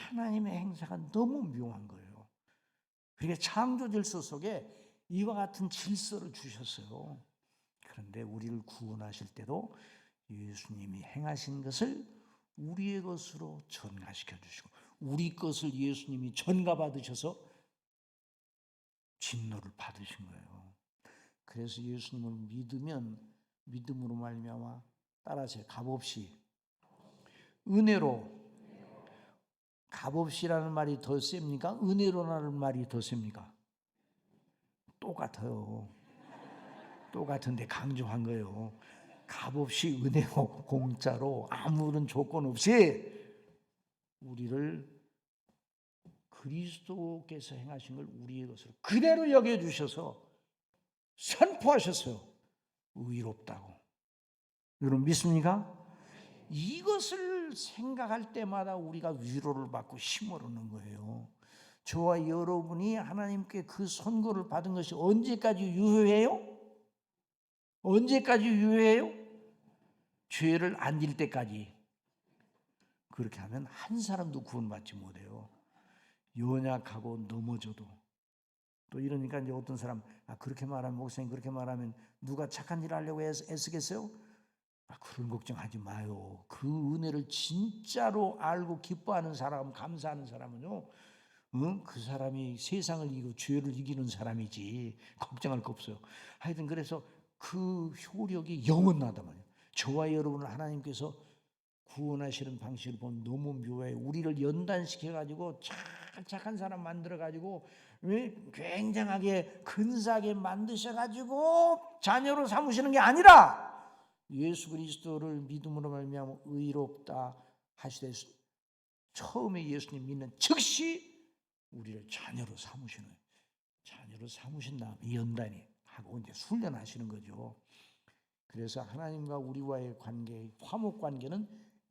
하나님의 행사가 너무 묘한 거예요. 그러니까 창조 질서 속에 이와 같은 질서를 주셨어요. 그런데 우리를 구원하실 때도 예수님이 행하신 것을 우리의 것으로 전가시켜 주시고, 우리 것을 예수님이 전가받으셔서 진노를 받으신 거예요. 그래서 예수님을 믿으면 믿음으로 말미암아 따라서 값없이, 은혜로, 값없이라는 말이 더 셉니까? 은혜로라는 말이 더 셉니까? 똑같아요. 똑같은데 강조한 거예요. 값없이, 은혜로, 공짜로, 아무런 조건 없이 우리를 그리스도께서 행하신 걸 우리의 것으로 그대로 여겨주셔서 선포하셨어요. 의롭다고. 여러분 믿습니까? 이것을 생각할 때마다 우리가 위로를 받고 힘을 얻는 거예요. 저와 여러분이 하나님께 그 선고를 받은 것이 언제까지 유효해요? 언제까지 유효해요? 죄를 안 질 때까지. 그렇게 하면 한 사람도 구원받지 못해요. 연약하고 넘어져도. 또 이러니까 이제 어떤 사람, 그렇게 말하면, 목사님 그렇게 말하면 누가 착한 일 하려고 애쓰겠어요? 그런 걱정하지 마요. 그 은혜를 진짜로 알고 기뻐하는 사람, 감사하는 사람은요, 그 사람이 세상을 이기고 죄를 이기는 사람이지 걱정할 거 없어요. 하여튼 그래서 그 효력이 영원하다 말이에요. 저와 여러분을 하나님께서 구원하시는 방식을 보면 너무 묘해요. 우리를 연단시켜가지고 착한 사람 만들어가지고 굉장하게 근사하게 만드셔가지고 자녀로 삼으시는 게 아니라 예수 그리스도를 믿음으로 말미암아 의롭다 하시되 처음에 예수님 믿는 즉시 우리를 자녀로 삼으시는, 자녀로 삼으신 다음에 연단이 하고 이제 훈련하시는 거죠. 그래서 하나님과 우리와의 관계, 화목 관계는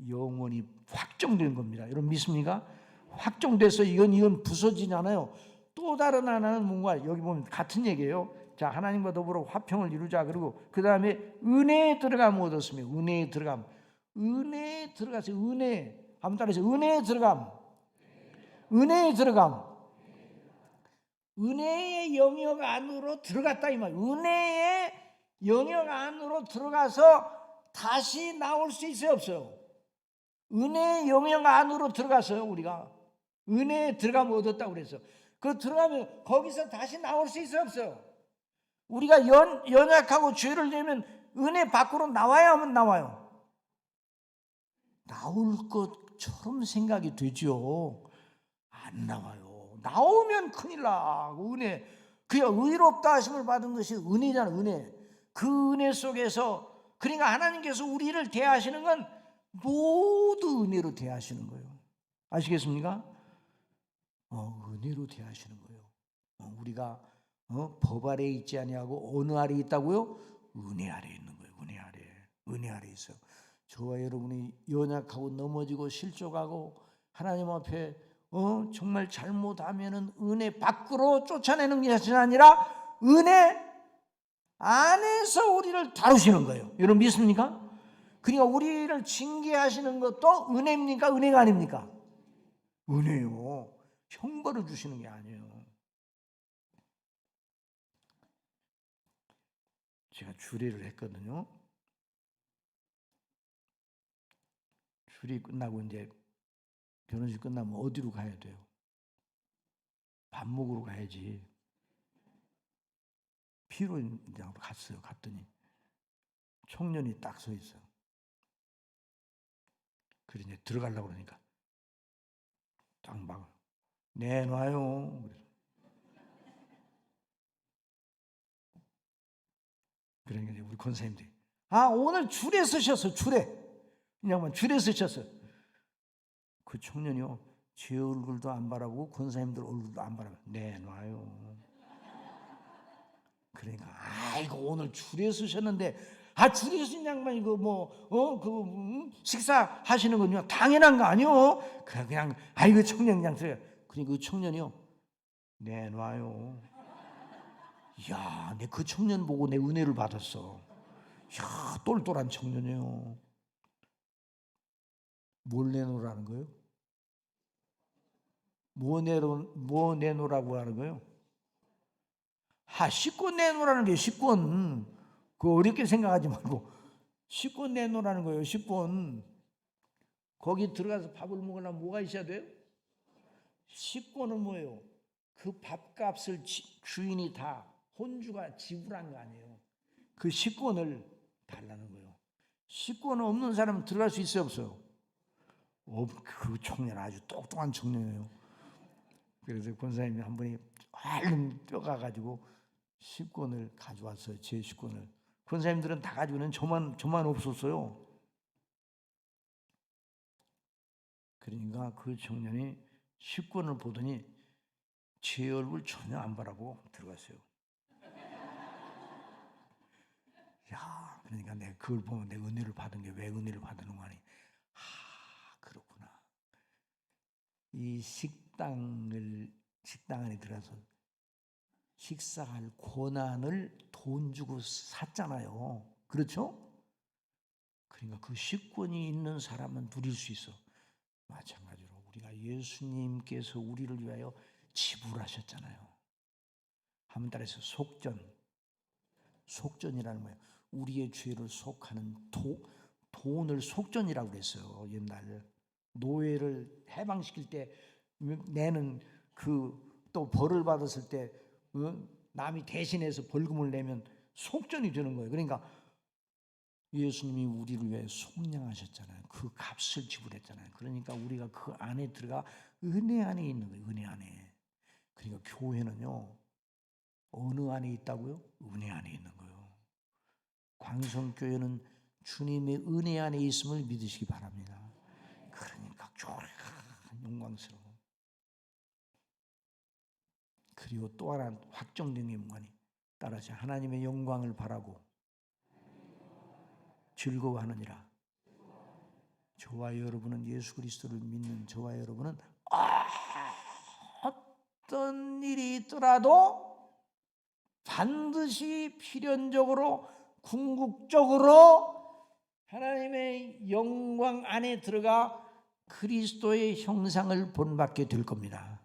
영원히 확정된 겁니다. 여러분 믿습니까? 확정돼서 이건 부서지지 않아요. 또 다른 하나는 뭔가, 여기 보면 같은 얘기예요. 자, 하나님과 더불어 화평을 이루자. 그리고 그 다음에 은혜에 들어감 얻었으며, 은혜에 들어감, 은혜에 들어가서, 은혜 한번 따라해서 은혜에 들어감, 은혜에 들어감, 은혜의 영역 안으로 들어갔다 이 말. 은혜의 영역 안으로 들어가서 다시 나올 수 있어요, 없어요? 은혜의 영역 안으로 들어갔어요. 우리가 은혜에 들어가면 얻었다고 그랬어. 그 들어가면 거기서 다시 나올 수 있어요, 없어요? 우리가 연약하고 죄를 지으면 은혜 밖으로 나와야 하면 나와요. 나올 것처럼 생각이 되죠. 안 나와요. 나오면 큰일 나고. 은혜, 그야 의롭다 하심을 받은 것이 은혜잖아. 은혜. 그 은혜 속에서, 그러니까 하나님께서 우리를 대하시는 건 모두 은혜로 대하시는 거예요. 아시겠습니까? 은혜로 대하시는 거예요. 우리가 법 아래에 있지 아니하고 어느 아래에 있다고요? 은혜 아래에 있는 거예요. 은혜 아래. 은혜 아래에 있어요. 저와 여러분이 연약하고 넘어지고 실족하고 하나님 앞에 정말 잘못하면은 은혜 밖으로 쫓아내는 것이 아니라 은혜 안에서 우리를 다루시는 거예요. 여러분 믿습니까? 그러니까 우리를 징계하시는 것도 은혜입니까? 은혜가 아닙니까? 은혜요. 형벌을 주시는 게 아니에요. 제가 주례를 했거든요. 주례 끝나고 이제 결혼식 끝나면 어디로 가야 돼요? 밥 먹으러 가야지. 피로인장으로 갔어요. 갔더니 청년이 딱 서 있어요. 그래서 이제 들어가려고 그러니까 딱 막 내놔요. 그러니까 우리 권사님들이 오늘 줄에 서셨어. 줄에 그냥 줄에 서셨어. 그 청년이요 제 얼굴도 안 바라보고 권사님들 얼굴도 안 바라보고 내놔요. 그러니까 아이고 오늘 줄에 서셨는데 줄에 서신 양반 이거 식사 하시는 건요 당연한 거 아니요? 그냥 아이고 청년 그냥 그래. 그러니까 그 청년이요 내놔요. 야, 내 그 청년 보고 내 은혜를 받았어. 야, 똘똘한 청년이요. 뭘 내놓으라는 거예요? 뭐 내놓으라고 하는 거예요? 식권 내놓으라는 게 식권. 그 어렵게 생각하지 말고 식권 내놓으라는 거예요. 식권. 거기 들어가서 밥을 먹으려면 뭐가 있어야 돼요? 식권은 뭐예요? 그 밥값을 주인이 다 혼주가 지불한 거 아니에요. 그 식권을 달라는 거예요. 식권 없는 사람은 들어갈 수 있어요, 없어요? 그 청년 아주 똑똑한 청년이에요. 그래서 권사님이 한 분이 얼른 뛰어가가지고 식권을 가져왔어요. 제 식권을. 권사님들은 다 가지고는 저만 없었어요. 그러니까 그 청년이 식권을 보더니 제 얼굴 전혀 안 바라보고 들어갔어요. 야, 그러니까 내가 그걸 보면 내 은혜를 받은 게 왜 은혜를 받는 거 아니? 그렇구나. 이 식당 안에 들어가서 식사할 권한을 돈 주고 샀잖아요. 그렇죠? 그러니까 그 식권이 있는 사람은 누릴 수 있어. 마찬가지로 우리가 예수님께서 우리를 위하여 지불하셨잖아요. 한번 따라서 속전이라는 거예요. 우리의 죄를 속하는 돈을 속전이라고 그랬어요. 옛날 노예를 해방시킬 때 내는 또 벌을 받았을 때 남이 대신해서 벌금을 내면 속전이 되는 거예요. 그러니까 예수님이 우리를 위해 속량하셨잖아요. 그 값을 지불했잖아요. 그러니까 우리가 그 안에 들어가 은혜 안에 있는 거예요. 은혜 안에. 그러니까 교회는요 어느 안에 있다고요? 은혜 안에 있는 거예요. 광성교회는 주님의 은혜 안에 있음을 믿으시기 바랍니다. 그러니까 교회가 영광스러워. 그리고 또 하나 확정된 영광이 따라서 하나님의 영광을 바라고 즐거워하느니라. 저와 여러분은 예수 그리스도를 믿는 저와 여러분은 어떤 일이 있더라도 반드시 필연적으로 궁극적으로 하나님의 영광 안에 들어가 그리스도의 형상을 본받게 될 겁니다.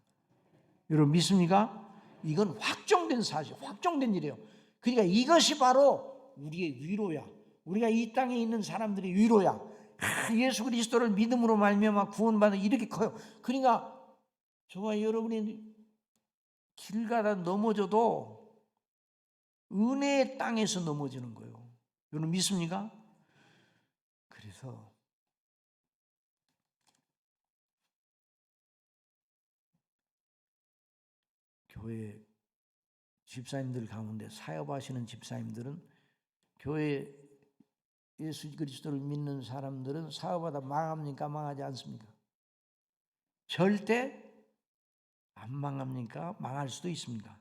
여러분 믿습니까? 이건 확정된 사실, 확정된 일이에요. 그러니까 이것이 바로 우리의 위로야. 우리가 이 땅에 있는 사람들의 위로야. 예수 그리스도를 믿음으로 말미암아 구원받는 이렇게 커요. 그러니까 저와 여러분이 길 가다 넘어져도 은혜의 땅에서 넘어지는 거예요. 여러분 믿습니까? 그래서 교회 집사님들 가운데 사역하시는 집사님들은 교회 예수 그리스도를 믿는 사람들은 사업하다 망합니까? 망하지 않습니까? 절대 안 망합니까? 망할 수도 있습니다.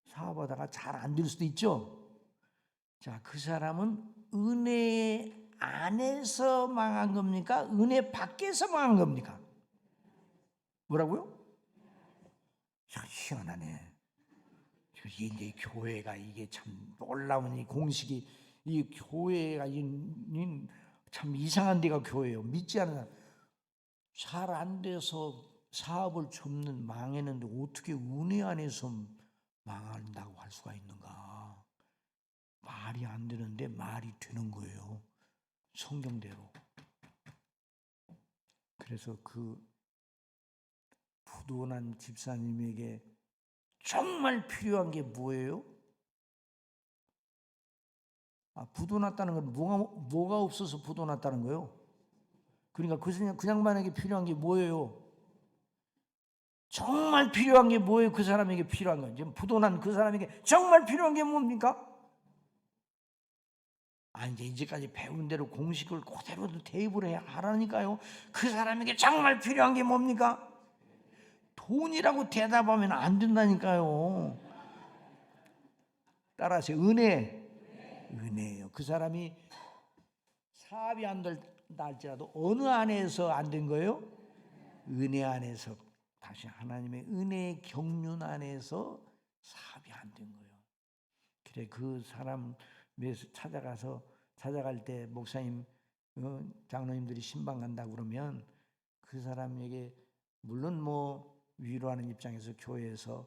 사업하다가 잘 안 될 수도 있죠. 자, 그 사람은 은혜 안에서 망한 겁니까? 은혜 밖에서 망한 겁니까? 뭐라고요? 희한하네. 이제 교회가 이게 참 놀라운 이 공식이 이 교회가 참 이상한 데가 교회예요. 믿지 않는 사람 잘 안 돼서 사업을 접는 망했는데 어떻게 은혜 안에서 망한다고 할 수가 있는가? 말이 안 되는데 말이 되는 거예요. 성경대로. 그래서 그 부도난 집사님에게 정말 필요한 게 뭐예요? 부도났다는 건 뭐가 없어서 부도났다는 거예요? 그러니까 그 양반에게 필요한 게 뭐예요? 정말 필요한 게 뭐예요? 그 사람에게 필요한 건 지금 부도난 그 사람에게 정말 필요한 게 뭡니까? 이제 이제까지 배운 대로 공식을 그대로 대입을 해야 하라니까요. 그 사람에게 정말 필요한 게 뭡니까? 돈이라고 대답하면 안 된다니까요. 따라서 은혜예요. 그 사람이 사업이 안 될지라도 어느 안에서 안 된 거예요? 은혜 안에서, 다시 하나님의 은혜의 경륜 안에서 사업이 안 된 거예요. 그래, 그 사람 찾아갈 때 목사님, 장로님들이 신방 간다고 그러면 그 사람에게 물론 뭐 위로하는 입장에서 교회에서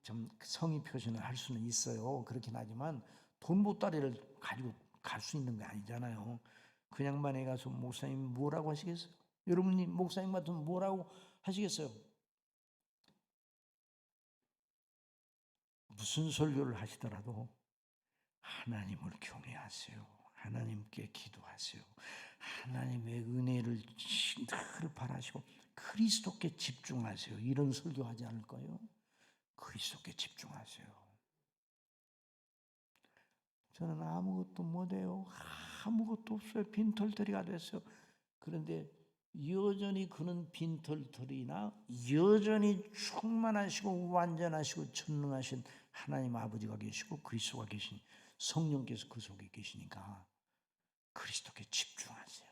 좀 성의 표시는 할 수는 있어요. 그렇긴 하지만 돈 보따리를 가지고 갈 수 있는 게 아니잖아요. 그 양반에 가서 목사님 뭐라고 하시겠어요? 여러분이 목사님 같으면 뭐라고 하시겠어요? 무슨 설교를 하시더라도 하나님을 경외하세요. 하나님께 기도하세요. 하나님의 은혜를 늘 바라시고 그리스도께 집중하세요. 이런 설교하지 않을까요? 그리스도께 집중하세요. 저는 아무것도 못해요. 아무것도 없어요. 빈털터리가 됐어요. 그런데 여전히 그는 빈털터리나 여전히 충만하시고 완전하시고 전능하신 하나님 아버지가 계시고 그리스도가 계신 성령께서 그 속에 계시니까 그리스도께 집중하세요.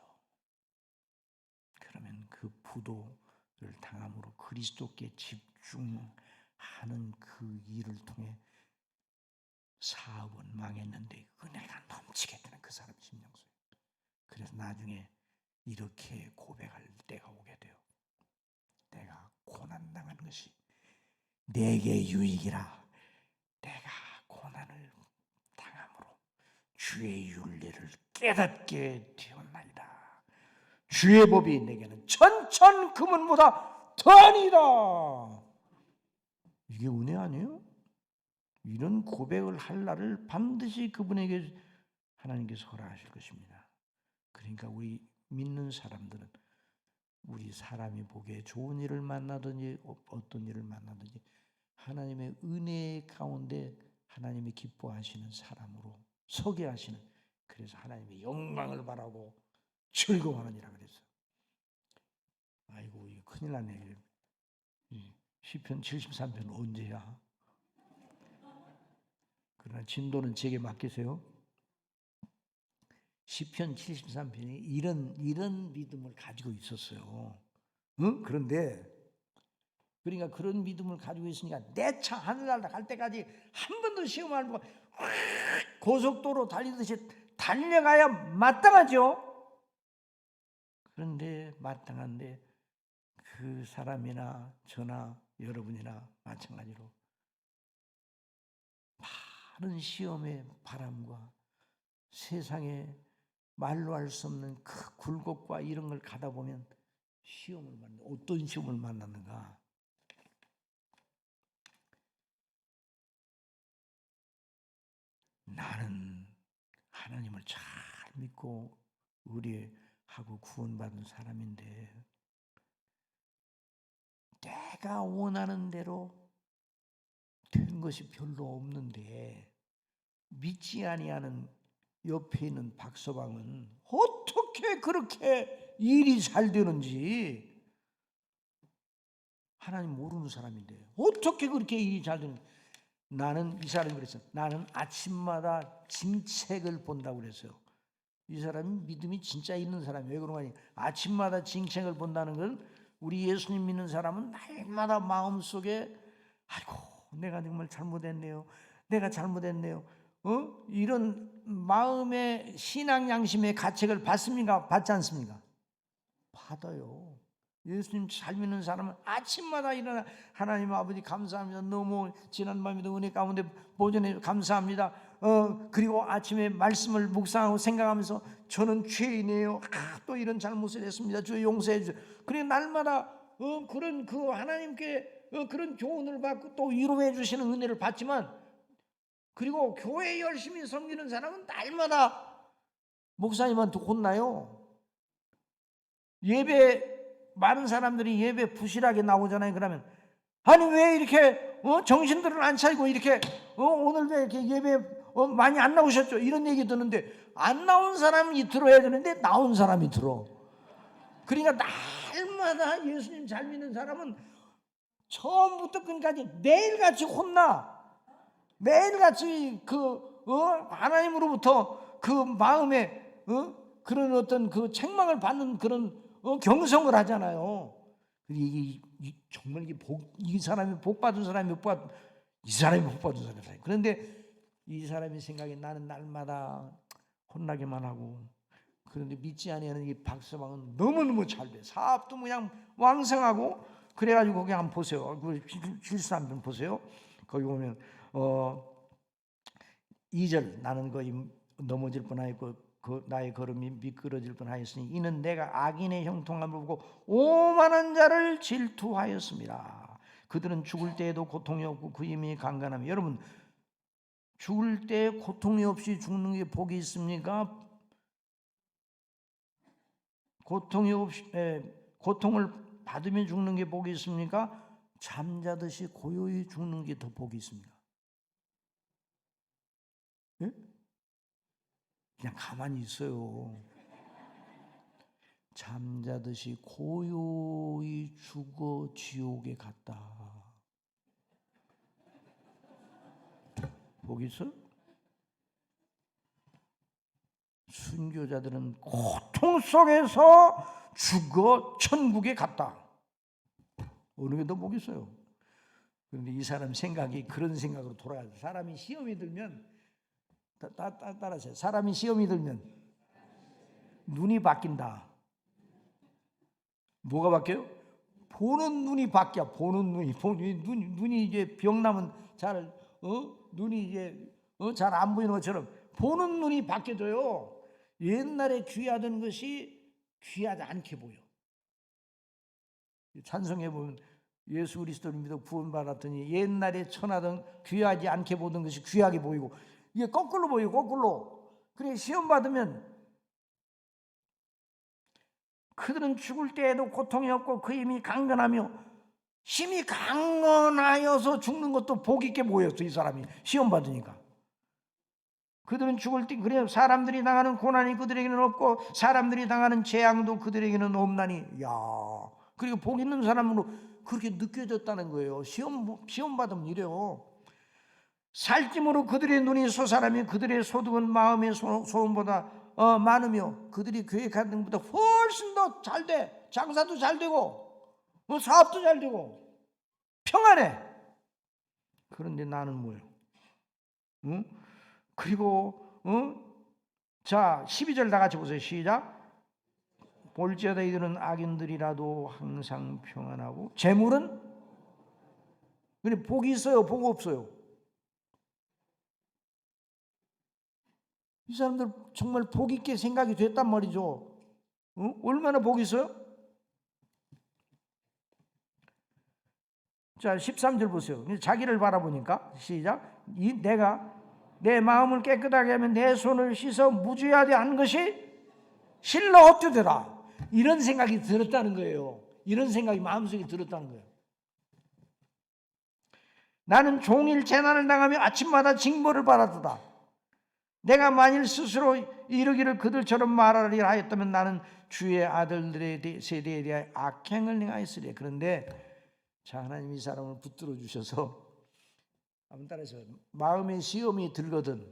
그러면 그 부도를 당함으로 그리스도께 집중하는 그 일을 통해 사업은 망했는데 은혜가 넘치게 되는 그 사람 심령 속에. 그래서 나중에 이렇게 고백할 때가 오게 돼요. 내가 고난당한 것이 내게 유익이라. 내가 고난을 당함으로 주의 윤리를 깨닫게 되었나이다. 주의 법이 내게는 천천 금은보다 더하니라. 이게 은혜 아니에요? 이런 고백을 할 날을 반드시 그분에게 하나님께서 허락하실 것입니다. 그러니까 우리 믿는 사람들은 우리 사람이 보기에 좋은 일을 만나든지 어떤 일을 만나든지 하나님의 은혜 가운데 하나님이 기뻐하시는 사람으로 서게 하시는, 그래서 하나님의 영광을 바라고 즐거워하느니라 그랬어요. 아이고, 이거 큰일 났네. 시편 73편 언제야? 그러나 진도는 제게 맡기세요. 시편 73편이 이런 믿음을 가지고 있었어요. 응? 그런데 그러니까 그런 믿음을 가지고 있으니까 내 차 하늘나라 갈 때까지 한 번도 시험 안 보고 고속도로 달리듯이 달려가야 마땅하죠. 그런데 마땅한데 그 사람이나 저나 여러분이나 마찬가지로 많은 시험의 바람과 세상에 말로 할 수 없는 그 굴곡과 이런 걸 가다 보면 시험을 만나. 어떤 시험을 만났는가? 나는 하나님을 잘 믿고 의뢰하고 구원받은 사람인데 내가 원하는 대로 된 것이 별로 없는데 믿지 아니하는 옆에 있는 박서방은 어떻게 그렇게 일이 잘 되는지 하나님 모르는 사람인데 어떻게 그렇게 일이 잘 되는지. 나는, 이 사람이 그랬어요. 나는 아침마다 징책을 본다고 그랬어요. 이 사람이 믿음이 진짜 있는 사람이에요. 왜 그런가 하니 아침마다 징책을 본다는 건 우리 예수님 믿는 사람은 날마다 마음속에 아이고 내가 정말 잘못했네요. 내가 잘못했네요. 이런 마음의 신앙 양심의 가책을 받습니까? 받지 않습니까? 받아요. 예수님 잘 믿는 사람은 아침마다 일어나 하나님 아버지 감사합니다. 너무 지난 밤에도 은혜 가운데 보존해 감사합니다. 그리고 아침에 말씀을 묵상하고 생각하면서 저는 죄인이에요. 또 이런 잘못을 했습니다. 주여 용서해 주세요. 그리고 날마다 그런 그 하나님께 그런 교훈을 받고 또 위로해 주시는 은혜를 받지만, 그리고 교회 열심히 섬기는 사람은 날마다 목사님한테 혼나요. 예배 많은 사람들이 예배 부실하게 나오잖아요. 그러면 아니 왜 이렇게 정신들을 안 차리고 이렇게 오늘 왜 이렇게 예배 많이 안 나오셨죠? 이런 얘기 듣는데 안 나온 사람이 들어야 되는데 나온 사람이 들어. 그러니까 날마다 예수님 잘 믿는 사람은 처음부터 끝까지 매일같이 혼나. 매일같이 하나님으로부터 그 마음에 그런 어떤 그 책망을 받는 그런 경성을 하잖아요. 정말 이 사람이 복 받은 사람이 이 사람이 복 받은 사람이. 그런데 이 사람의 생각에 나는 날마다 혼나기만 하고. 그런데 믿지 아니하는 이 박서방은 너무너무 잘 돼. 사업도 그냥 왕성하고. 그래가지고 거기 한번 보세요. 그 실수 한번 보세요. 거기 보면 2절 나는 거의 넘어질 뻔하였고 나의 걸음이 미끄러질 뻔하였으니 이는 내가 악인의 형통함을 보고 오만한 자를 질투하였습니다. 그들은 죽을 때에도 고통이 없고 그 힘이 강건함이. 여러분 죽을 때 고통이 없이 죽는 게 복이 있습니까? 고통을 받으면 죽는 게 복이 있습니까? 잠자듯이 고요히 죽는 게 더 복이 있습니다. 예? 그냥 가만히 있어요. 잠자듯이 고요히 죽어 지옥에 갔다. 복 있어요? 순교자들은 고통 속에서 죽어 천국에 갔다. 어느 게 더 복 있어요? 그런데 이 사람 생각이 그런 생각으로 돌아가요. 사람이 시험이 들면 따라하세요. 사람이 시험이 들면 눈이 바뀐다. 뭐가 바뀌어요? 보는 눈이 바뀌어. 보는 눈이 이제 병 나면 잘 눈이 이제 잘 안 보이는 것처럼 보는 눈이 바뀌어져요. 옛날에 귀하던 것이 귀하지 않게 보여. 찬송해 보면 예수 그리스도를 믿어 구원받았더니 옛날에 천하던 귀하지 않게 보던 것이 귀하게 보이고, 이게 거꾸로 보여요. 거꾸로. 그래 시험 받으면 그들은 죽을 때에도 고통이 없고 그 힘이 강건하며. 힘이 강건하여서 죽는 것도 복 있게 보였어. 이 사람이 시험 받으니까. 그들은 죽을 때 그래 사람들이 당하는 고난이 그들에게는 없고 사람들이 당하는 재앙도 그들에게는 없나니. 야, 그리고 복 있는 사람으로 그렇게 느껴졌다는 거예요. 시험 받으면 이래요. 살찜으로 그들의 눈이 솟아나며 그들의 소득은 마음의 소원보다 많으며 그들이 계획하는 것보다 훨씬 더 잘 돼. 장사도 잘 되고 사업도 잘 되고 평안해. 그런데 나는 뭐예요? 응? 그리고 자 12절 다 같이 보세요. 시작. 볼지어다 이들은 악인들이라도 항상 평안하고 재물은 그래 복이 있어요? 복 없어요? 이 사람들 정말 복 있게 생각이 됐단 말이죠. 얼마나 복이 있어요? 자 13절 보세요. 자기를 바라보니까 시작. 내가 내 마음을 깨끗하게 하면 내 손을 씻어 무죄하지 않은 것이 실로 헛되더라. 이런 생각이 들었다는 거예요. 이런 생각이 마음속에 들었다는 거예요. 나는 종일 재난을 당하며 아침마다 징벌을 받았도다. 내가 만일 스스로 이르기를 그들처럼 말하리라 하였다면 나는 주의 아들들의 세대에 대하여 악행을 행하였으리라. 그런데 자 하나님 이 사람을 붙들어 주셔서 한번 따라해서 마음의 시험이 들거든.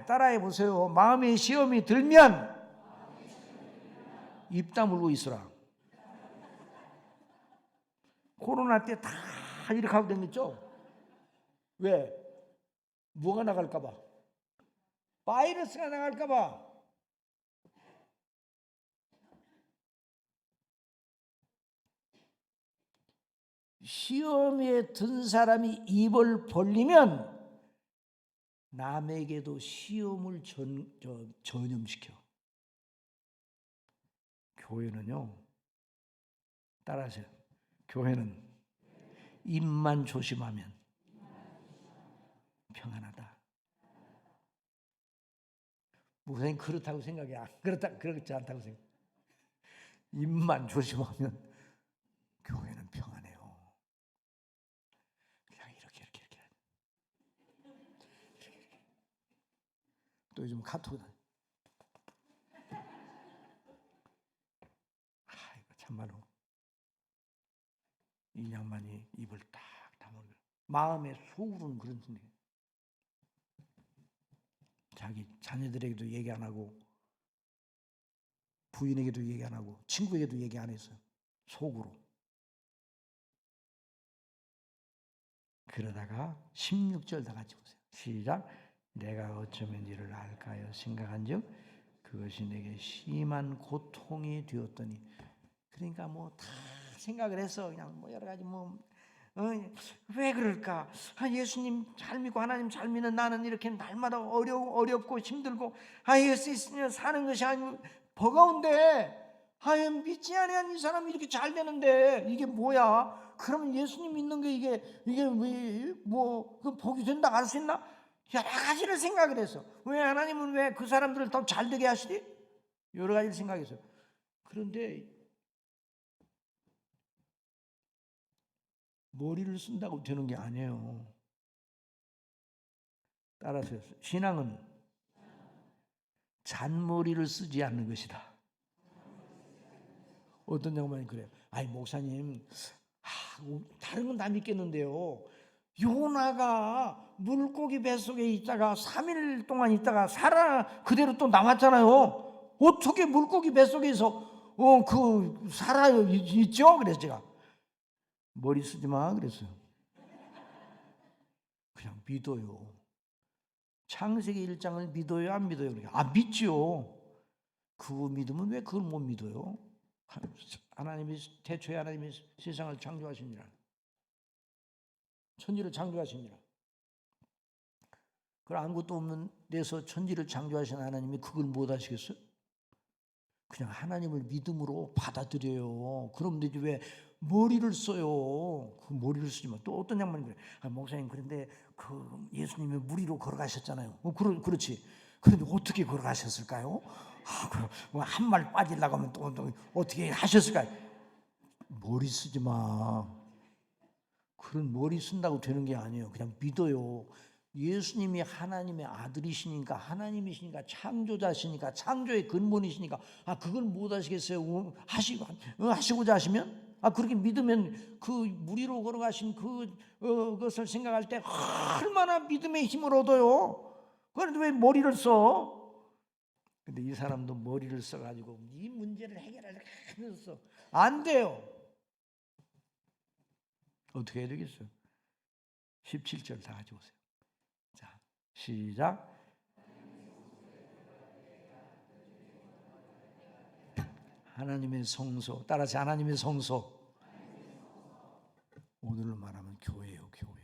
따라해 보세요. 마음의 시험이 들면 입 다물고 있으라. 코로나 때 다 이렇게 하고 다녔죠? 왜? 뭐가 나갈까 봐. 바이러스가 나갈까 봐. 시험에 든 사람이 입을 벌리면 남에게도 시험을 전염시켜. 교회는요. 따라하세요. 교회는 입만 조심하면 평안하다. 목사님 그렇다고 생각해. 그렇지 않다고 생각해. 입만 조심하면 교회는 평안해요. 그냥 이렇게 또 요즘 카톡 아이고 참말로 이 양반이 입을 딱 다물고 마음에 속으로는 그런 생각. 자기 자녀들에게도 얘기 안 하고 부인에게도 얘기 안 하고 친구에게도 얘기 안 했어요. 속으로. 그러다가 16절 다 같이 보세요. 시작. 내가 어쩌면 이를 알까요? 생각한즉 그것이 내게 심한 고통이 되었더니. 그러니까 뭐 다 생각을 해서 그냥 뭐 여러 가지 왜 그럴까? 예수님 잘 믿고 하나님 잘 믿는 나는 이렇게 날마다 어렵고 힘들고 예수 있으면 사는 것이 아니고 버거운데 믿지 않으면 이 사람이 이렇게 잘 되는데 이게 뭐야? 그러면 예수님 믿는 게 이게 그 복이 된다 알 수 있나? 여러 가지를 생각을 해서 왜 하나님은 왜 그 사람들을 더 잘 되게 하시지? 여러 가지를 생각해서. 그런데 머리를 쓴다고 되는 게 아니에요. 따라서 신앙은 잔머리를 쓰지 않는 것이다. 어떤 양반이 그래요. 아니 목사님, 다른 건 다 믿겠는데요. 요나가 물고기 뱃속에 있다가 3일 동안 있다가 살아 그대로 또 나왔잖아요. 어떻게 물고기 뱃속에서 그 살아 있죠? 그래서 제가 머리 쓰지 마 그랬어요. 그냥 믿어요. 창세기 1장을 믿어요 안 믿어요? 믿지요. 그거 믿으면 왜 그걸 못 믿어요? 하나님이 태초에 하나님이 세상을 창조하시니라. 천지를 창조하시니라. 그걸 아무것도 없는 데서 천지를 창조하신 하나님이 그걸 못 하시겠어요? 그냥 하나님을 믿음으로 받아들여요. 그럼 되지 왜 머리를 써요? 그 머리를 쓰지 마. 또 어떤 양반이 그래. 목사님 그런데 그 예수님이 물 위로 걸어가셨잖아요. 그렇지. 그런데 어떻게 걸어가셨을까요? 한 말 빠지려고 하면 또 어떻게 하셨을까요? 머리 쓰지 마. 그런 머리 쓴다고 되는 게 아니에요. 그냥 믿어요. 예수님이 하나님의 아들이시니까 하나님이시니까 창조자시니까 창조의 근본이시니까 그걸 못 하시겠어요? 하시고자 하시면 그렇게 믿으면 그 물 위로 걸어가신 그것을 생각할 때 얼마나 믿음의 힘을 얻어요. 그런데 왜 머리를 써? 근데 이 사람도 머리를 써가지고 이 문제를 해결하려고 안 돼요. 어떻게 해야 되겠어요? 17절 다 같이 보세요. 자, 시작. 하나님의 성소, 따라서 하나님의 성소. 오늘로 말하면 교회예요, 교회.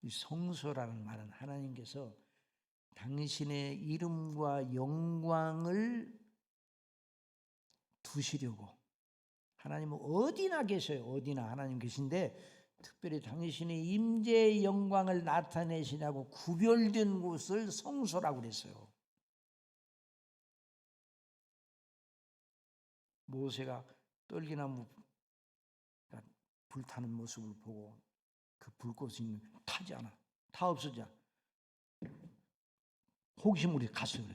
이 성소라는 말은 하나님께서 당신의 이름과 영광을 두시려고. 하나님은 어디나 계셔요. 어디나 하나님 계신데 특별히 당신의 임재의 영광을 나타내시냐고 구별된 곳을 성소라고 그랬어요. 모세가 떨기나무 불타는 모습을 보고 그 불꽃이 타지 않아. 타 없어져. 호기심으로 갔어요.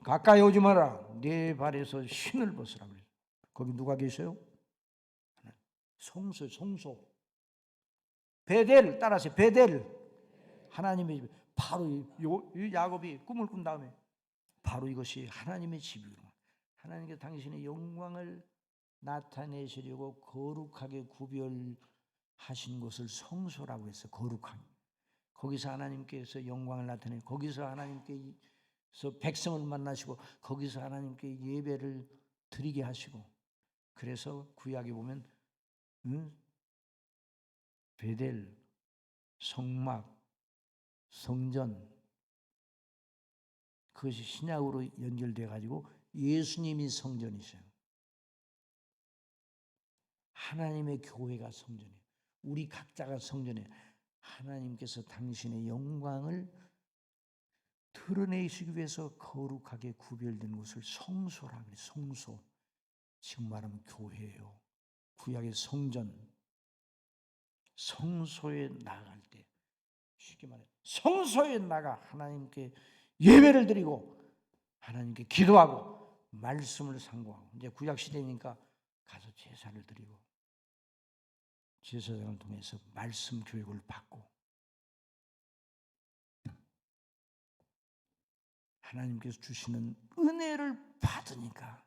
가까이 오지 마라. 내 발에서 신을 벗으라 그래요. 거기 누가 계셔요? 성소, 성소. 베델 따라서 베델. 하나님의 집. 바로 야곱이 꿈을 꾼 다음에 바로 이것이 하나님의 집이구나. 하나님께서 당신의 영광을 나타내시려고 거룩하게 구별하신 것을 성소라고 해서 거룩하게. 거기서 하나님께서 영광을 나타내, 거기서 하나님께서 백성을 만나시고, 거기서 하나님께 예배를 드리게 하시고. 그래서 구약에 보면 베델, 성막, 성전, 그것이 신약으로 연결돼 가지고 예수님이 성전이세요. 하나님의 교회가 성전이에요. 우리 각자가 성전이에요. 하나님께서 당신의 영광을 드러내시기 위해서 거룩하게 구별된 곳을 성소라고 해요. 성소. 지금 말하면 교회예요. 구약의 성전. 성소에 나아갈 때 쉽게 말해 성소에 나가 하나님께 예배를 드리고 하나님께 기도하고 말씀을 상고하고, 이제 구약 시대니까 가서 제사를 드리고 제사장을 통해서 말씀 교육을 받고 하나님께서 주시는 은혜를 받으니까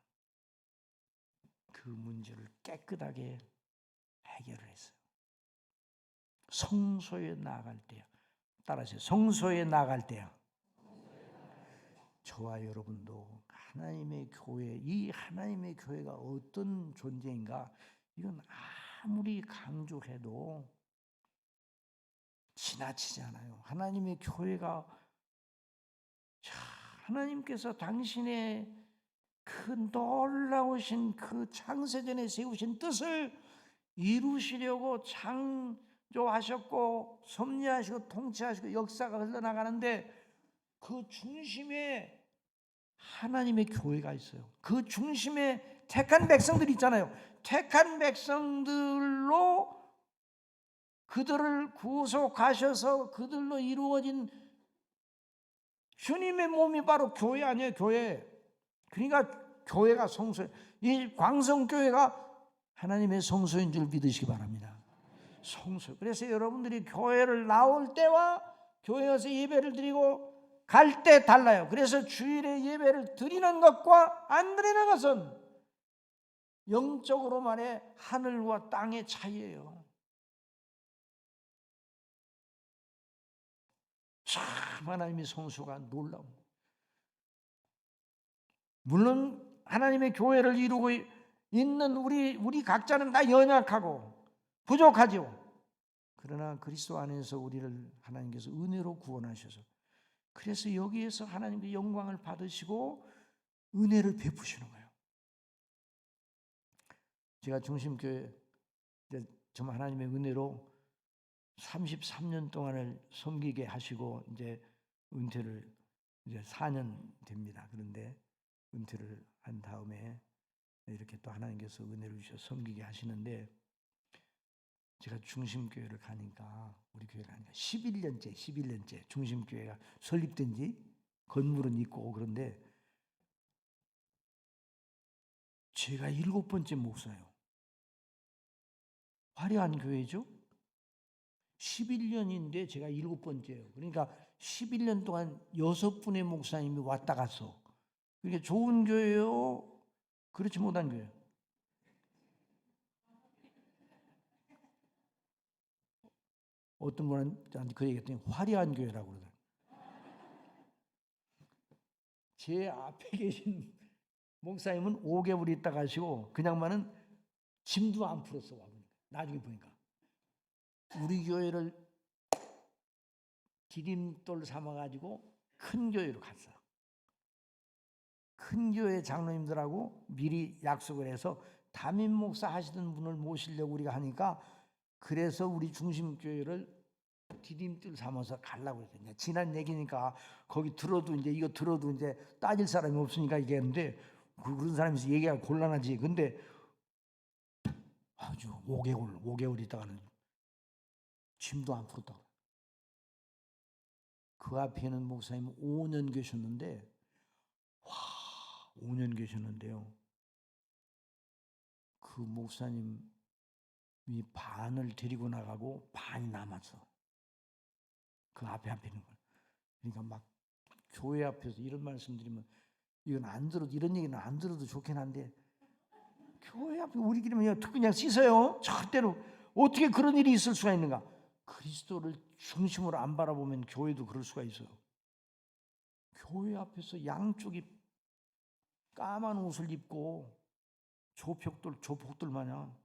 그 문제를 깨끗하게 해결을 했어요. 성소에 나아갈 때야. 따라하세요. 성소에 나아갈 때야. 저와 여러분도 하나님의 교회, 이 하나님의 교회가 어떤 존재인가, 이건 아무리 강조해도 지나치지 않아요. 하나님의 교회가, 하나님께서 당신의 그 놀라우신 그 창세전에 세우신 뜻을 이루시려고 창조하셨고 섭리하시고 통치하시고 역사가 흘러나가는데, 그 중심에 하나님의 교회가 있어요. 그 중심에 택한 백성들이 있잖아요. 택한 백성들로 그들을 구속하셔서 그들로 이루어진 주님의 몸이 바로 교회 아니에요. 교회. 그러니까 교회가 성소, 이 광성교회가 하나님의 성소인 줄 믿으시기 바랍니다. 성소. 그래서 여러분들이 교회를 나올 때와 교회에 와서 예배를 드리고 갈 때 달라요. 그래서 주일에 예배를 드리는 것과 안 드리는 것은 영적으로 말해 하늘과 땅의 차이예요. 참 하나님의 성소가 놀라운. 물론 하나님의 교회를 이루고 있는 우리 각자는 다 연약하고 부족하죠. 그러나 그리스도 안에서 우리를 하나님께서 은혜로 구원하셔서, 그래서 여기에서 하나님의 영광을 받으시고 은혜를 베푸시는 거예요. 제가 중심교회 정말 하나님의 은혜로 33년 동안을 섬기게 하시고 이제 은퇴를 이제 4년 됩니다. 그런데 은퇴를 한 다음에 이렇게 또 하나님께서 은혜를 주셔 섬기게 하시는데, 제가 중심교회를 가니까, 우리 교회를 가니까 11년째 중심교회가 설립된 지, 건물은 있고 그런데 제가 7번째 목사예요. 화려한 교회죠. 11년인데 제가 7번째예요. 그러니까 11년 동안 6분의 목사님이 왔다 갔어. 그게 좋은 교회요? 그렇지 못한 교회요? 어떤 분은 저한테 그 얘기했더니 화려한 교회라고 그러더라고요. 제 앞에 계신 목사님은 5개월 있다 가시고 그냥만은 짐도 안 풀었어. 나중에 보니까 우리 교회를 디딤돌 삼아가지고 큰 교회로 갔어. 큰 교회 장로님들하고 미리 약속을 해서 담임 목사 하시던 분을 모시려고 우리가 하니까, 그래서 우리 중심교회를 디딤돌 삼아서 가려고 했어요. 지난 얘기니까 거기 들어도 이제 이거 들어도 이제 따질 사람이 없으니까 얘기했는데, 그런 사람이 얘기가 곤란하지. 근데 아주 5개월 있다가는 짐도 안 풀었다고. 그 앞에는 목사님 5년 계셨는데, 5년 계셨는데요. 그 목사님이 반을 데리고 나가고 반이 남았어. 그 앞에 있는 걸. 그러니까 막 교회 앞에서 이런 말씀드리면 이건 안 들어도, 이런 얘기는 안 들어도 좋긴 한데, 교회 앞에 우리끼리만 그냥 씻어요. 절대로. 어떻게 그런 일이 있을 수가 있는가? 그리스도를 중심으로 안 바라보면 교회도 그럴 수가 있어요. 교회 앞에서 양쪽이 까만 옷을 입고 조폭들 마냥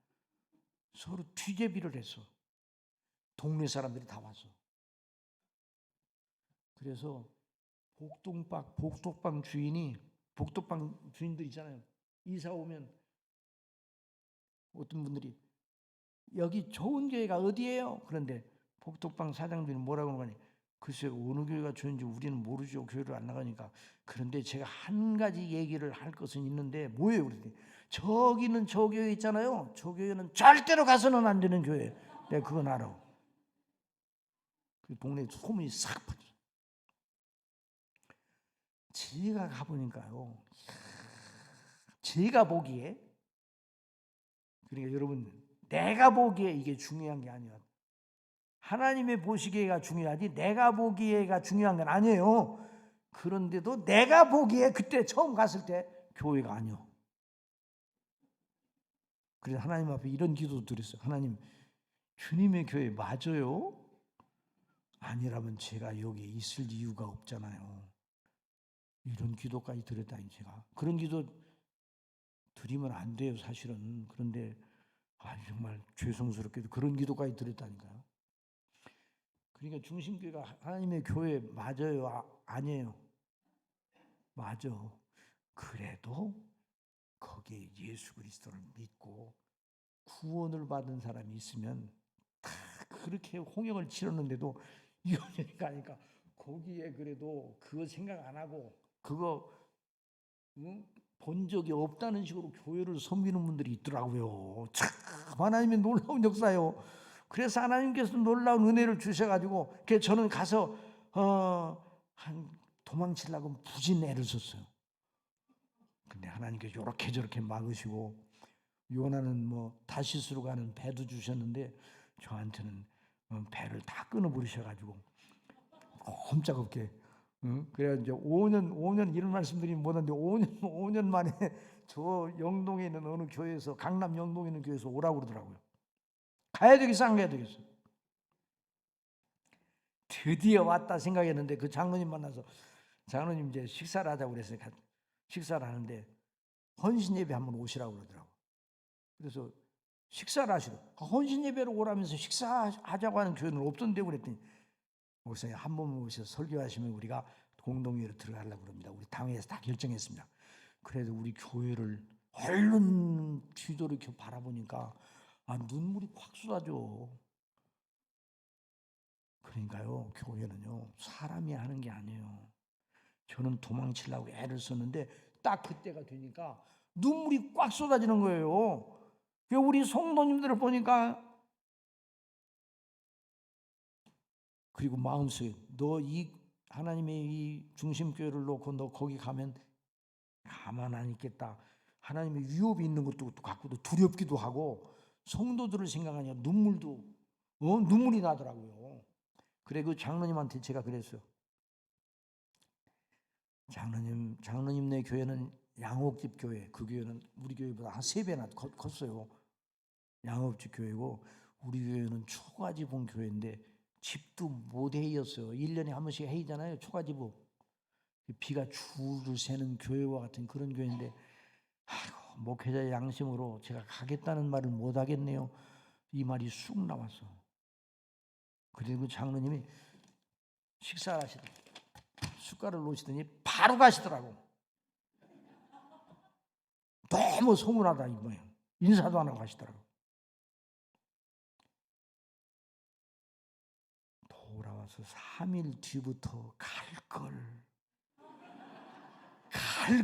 서로 뒤제비를 했어. 동네 사람들이 다 왔어. 그래서 복덕방 주인들 있잖아요. 이사 오면 어떤 분들이 여기 좋은 교회가 어디예요? 그런데 복덕방 사장들이 뭐라고 하니, 글쎄 어느 교회가 좋은지 우리는 모르죠. 교회를 안 나가니까. 그런데 제가 한 가지 얘기를 할 것은 있는데 뭐예요? 그랬더니 저기는 저 교회 있잖아요. 저 교회는 절대로 가서는 안 되는 교회. 내가 그건 알아. 그 동네에 소문이 싹 퍼져. 제가 가보니까요, 제가 보기에, 그러니까 여러분, 내가 보기에 이게 중요한 게 아니야. 하나님의 보시기에가 중요하지 내가 보기에가 중요한 건 아니에요. 그런데도 내가 보기에 그때 처음 갔을 때 교회가 아니요. 그래서 하나님 앞에 이런 기도도 드렸어요. 하나님, 주님의 교회 맞아요? 아니라면 제가 여기 있을 이유가 없잖아요. 이런 기도까지 드렸다니. 제가 그런 기도 드리면 안 돼요 사실은. 그런데 정말 죄송스럽게도 그런 기도까지 드렸다니까요. 그러니까 중심교회가 하나님의 교회 맞아요? 아니에요? 맞아. 그래도 거기에 예수 그리스도를 믿고 구원을 받은 사람이 있으면 다 그렇게 홍역을 치렀는데도 이혼이 가니까 거기에 그래도 그거 생각 안 하고 그거 본 적이 없다는 식으로 교회를 섬기는 분들이 있더라고요. 참 하나님의 놀라운 역사요. 그래서 하나님께서 놀라운 은혜를 주셔가지고 저는 가서 한 도망치려고 부진 애를 썼어요. 근데 하나님께서 이렇게 저렇게 막으시고 요나는 뭐 다시스로 가는 배도 주셨는데 저한테는 배를 다 끊어버리셔가지고 꼼짝없게. 그래야 이제 5년 이런 말씀드리면 못하는데 5년 만에 저 영동에 있는 어느 교회에서 강남 영동에 있는 교회에서 오라고 그러더라고요. 가야 되겠어 안 가야 되겠어. 드디어 왔다 생각했는데 그 장로님 만나서 장로님 이제 식사를 하자고 그래서 식사를 하는데 헌신 예배 한번 오시라고 그러더라고. 그래서 식사를 하시더라고. 헌신 예배로 오라면서 식사하자고 하는 교회는 없던데 그랬더니 목사님 한 번 오셔서 설교하시면 우리가 공동회로 들어가려고 그럽니다. 우리 당회에서 다 결정했습니다. 그래도 우리 교회를 얼른 뒤돌아 이렇게 바라보니까 눈물이 확 쏟아져. 그러니까요, 교회는요 사람이 하는 게 아니에요. 저는 도망치려고 애를 썼는데 딱 그때가 되니까 눈물이 꽉 쏟아지는 거예요. 우리 성도님들을 보니까 그리고 마음속에 너 이 하나님의 이 중심교회를 놓고 너 거기 가면 가만 안 있겠다. 하나님의 위협이 있는 것도 갖고도 두렵기도 하고 성도들을 생각하니까 눈물이 나더라고요. 그래 그 장로님한테 제가 그랬어요. 장로님네 교회는 양옥집 교회, 그 교회는 우리 교회보다 한 3배나 컸어요. 양옥집 교회고 우리 교회는 초가지봉 교회인데 집도 모대이었어요. 1년에 한 번씩 회의잖아요. 초가지봉. 비가 줄을 새는 교회와 같은 그런 교회인데 목회자의 양심으로 제가 가겠다는 말을 못 하겠네요. 이 말이 쑥 나왔어. 그리고 장로님이 식사를 하시더니 숟가락을 놓으시더니 바로 가시더라고. 너무 서운하다 이 모양. 인사도 안 하고 가시더라고. 돌아와서 3일 뒤부터 갈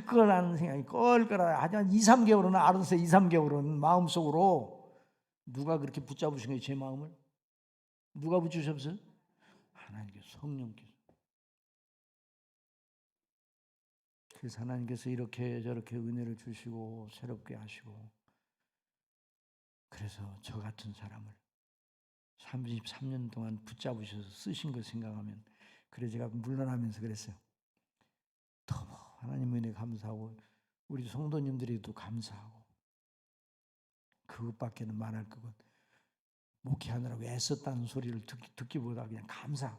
걸 하는 생각이 껄껄하다. 한 2, 3개월은 알았어요. 2, 3개월은 마음속으로. 누가 그렇게 붙잡으신 거예요? 제 마음을? 누가 붙이셨어요? 하나님께서, 성령께서. 그래서 하나님께서 이렇게 저렇게 은혜를 주시고 새롭게 하시고, 그래서 저 같은 사람을 33년 동안 붙잡으셔서 쓰신 걸 생각하면, 그래 제가 물러나면서 그랬어요. 너무 하나님 은혜 감사하고 우리 성도님들에도 감사하고, 그것밖에는 말할 것은 목회하느라고 애썼다는 소리를 듣기보다 그냥 감사.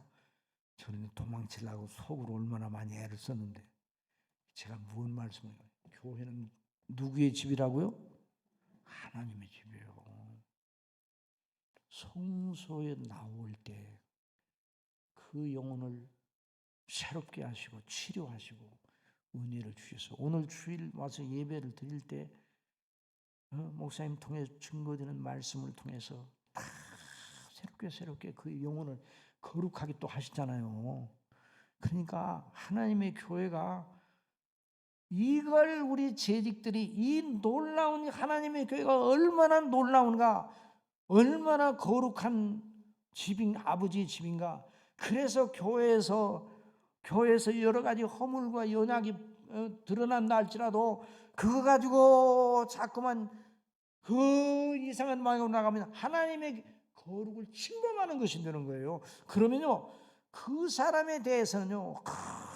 저는 도망치려고 속으로 얼마나 많이 애를 썼는데 제가 무슨 말씀을 해요? 교회는 누구의 집이라고요? 하나님의 집이에요. 성소에 나올 때 그 영혼을 새롭게 하시고 치료하시고 은혜를 주셔서 오늘 주일 와서 예배를 드릴 때 목사님 통해 증거되는 말씀을 통해서 다 새롭게 그 영혼을 거룩하게 또 하시잖아요. 그러니까 하나님의 교회가 이걸 우리 재직들이 이 놀라운 하나님의 교회가 얼마나 놀라운가, 얼마나 거룩한 집인 아버지의 집인가. 그래서 교회에서 여러 가지 허물과 연약이 드러난다 할지라도 그거 가지고 자꾸만 그 이상한 마음으로 나가면 하나님의 거룩을 침범하는 것이 되는 거예요. 그러면요, 그 사람에 대해서는요,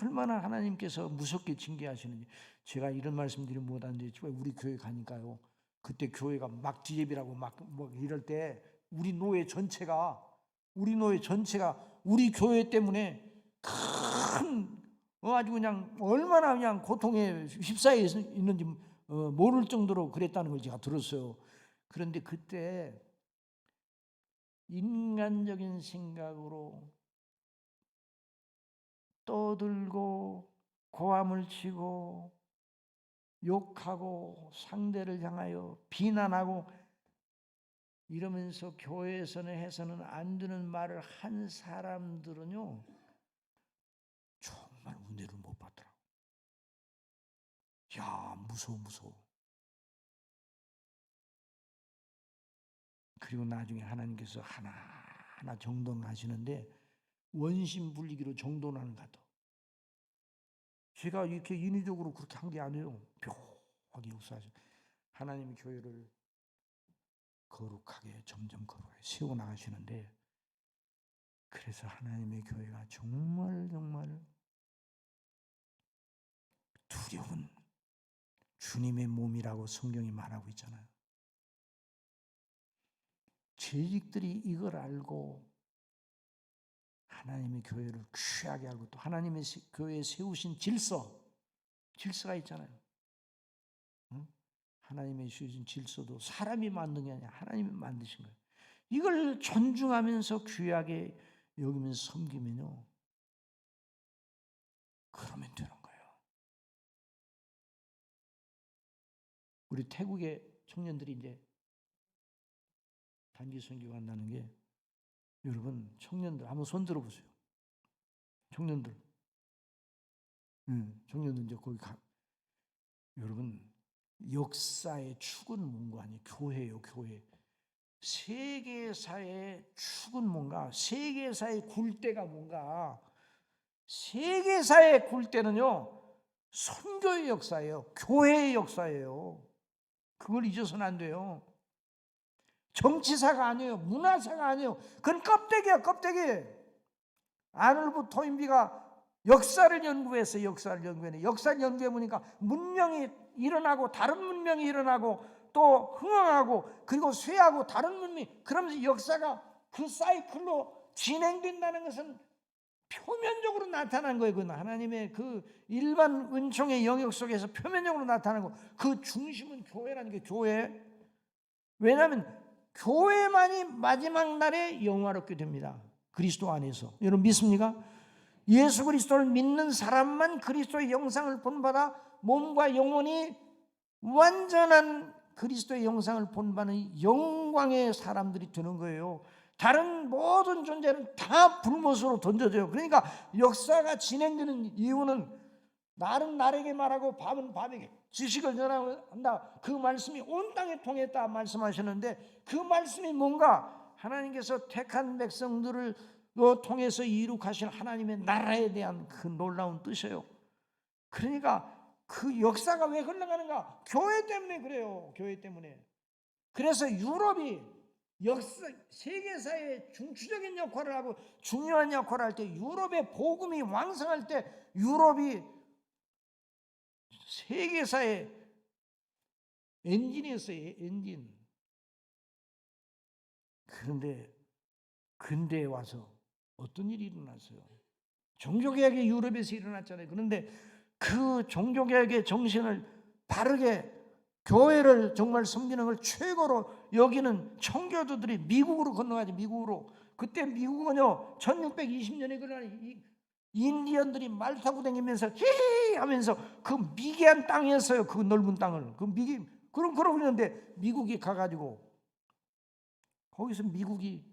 얼마나 하나님께서 무섭게 징계하시는지. 제가 이런 말씀드리면 못하는데 우리 교회 가니까요, 그때 교회가 막 디제비라고 막 이럴 때 우리 노예 전체가 우리 교회 때문에 큰 아주 그냥 얼마나 그냥 고통에 휩싸여 있는지 모를 정도로 그랬다는 걸 제가 들었어요. 그런데 그때 인간적인 생각으로 떠들고 고함을 치고 욕하고 상대를 향하여 비난하고 이러면서 교회에서는 해서는 안 되는 말을 한 사람들은요, 정말 은혜를 못 받더라고. 야, 무서워. 그리고 나중에 하나님께서 하나하나 정돈하시는데 원심 불리기로 정돈하는 것 같아. 제가 이렇게 인위적으로 그렇게 한 게 아니에요. 묘하게 역사하셔. 하나님의 교회를 거룩하게 점점 거룩하게 세워나가시는데, 그래서 하나님의 교회가 정말 두려운 주님의 몸이라고 성경이 말하고 있잖아요. 재직들이 이걸 알고 하나님의 교회를 귀하게 알고 또 하나님의 교회에 세우신 질서가 있잖아요. 응? 하나님의 세우신 질서도 사람이 만든 게 아니라 하나님이 만드신 거예요. 이걸 존중하면서 귀하게 여기면서 섬기면요, 그러면 되는 거예요. 우리 태국의 청년들이 이제 단기 선교 간다는 게, 여러분 청년들 한번 손 들어보세요. 청년들 이제 거기 여러분 역사의 축은 뭔가 아니 교회예요. 교회. 세계사의 축은 뭔가, 세계사의 굴대가 뭔가. 세계사의 굴대는요, 선교의 역사예요. 교회의 역사예요. 그걸 잊어서는 안 돼요. 정치사가 아니에요. 문화사가 아니에요. 그건 껍데기야, 껍데기. 아놀프 토인비가 역사를 연구했어요. 역사를 연구해 보니까 문명이 일어나고 다른 문명이 일어나고 또 흥황하고 그리고 쇠하고 다른 문명이, 그러면서 역사가 그 사이클로 진행된다는 것은 표면적으로 나타난 거예요. 그건 하나님의 그 일반 은총의 영역 속에서 표면적으로 나타나는 거. 그 중심은 교회라는 게, 교회. 왜냐하면 교회만이 마지막 날에 영화롭게 됩니다. 그리스도 안에서. 여러분 믿습니까? 예수 그리스도를 믿는 사람만 그리스도의 영상을 본받아 몸과 영혼이 완전한 그리스도의 영상을 본받는 영광의 사람들이 되는 거예요. 다른 모든 존재는 다 불못으로 던져져요. 그러니까 역사가 진행되는 이유는 날은 날에게 말하고 밤은 밤에게 지식을 전한다. 그 말씀이 온 땅에 통했다 말씀하셨는데, 그 말씀이 뭔가 하나님께서 택한 백성들을 통해서 이룩하신 하나님의 나라에 대한 그 놀라운 뜻이에요. 그러니까 그 역사가 왜 흘러가는가? 교회 때문에 그래요. 교회 때문에. 그래서 유럽이 세계사의 중추적인 역할을 하고 중요한 역할을 할 때, 유럽의 복음이 왕성할 때 유럽이 세계사의 엔진이었어요. 엔진. 그런데 근대에 와서 어떤 일이 일어났어요? 종교개혁이 유럽에서 일어났잖아요. 그런데 그 종교개혁의 정신을 바르게, 교회를 정말 섬기는 걸 최고로 여기는 청교도들이 미국으로 건너가지. 미국으로. 그때 미국은요 1620년에 그러나 인디언들이 말 타고 다니면서 히히 하면서 그 미개한 땅이었어요. 그 넓은 땅을. 그러고 있는데 미국이 가가지고, 거기서 미국이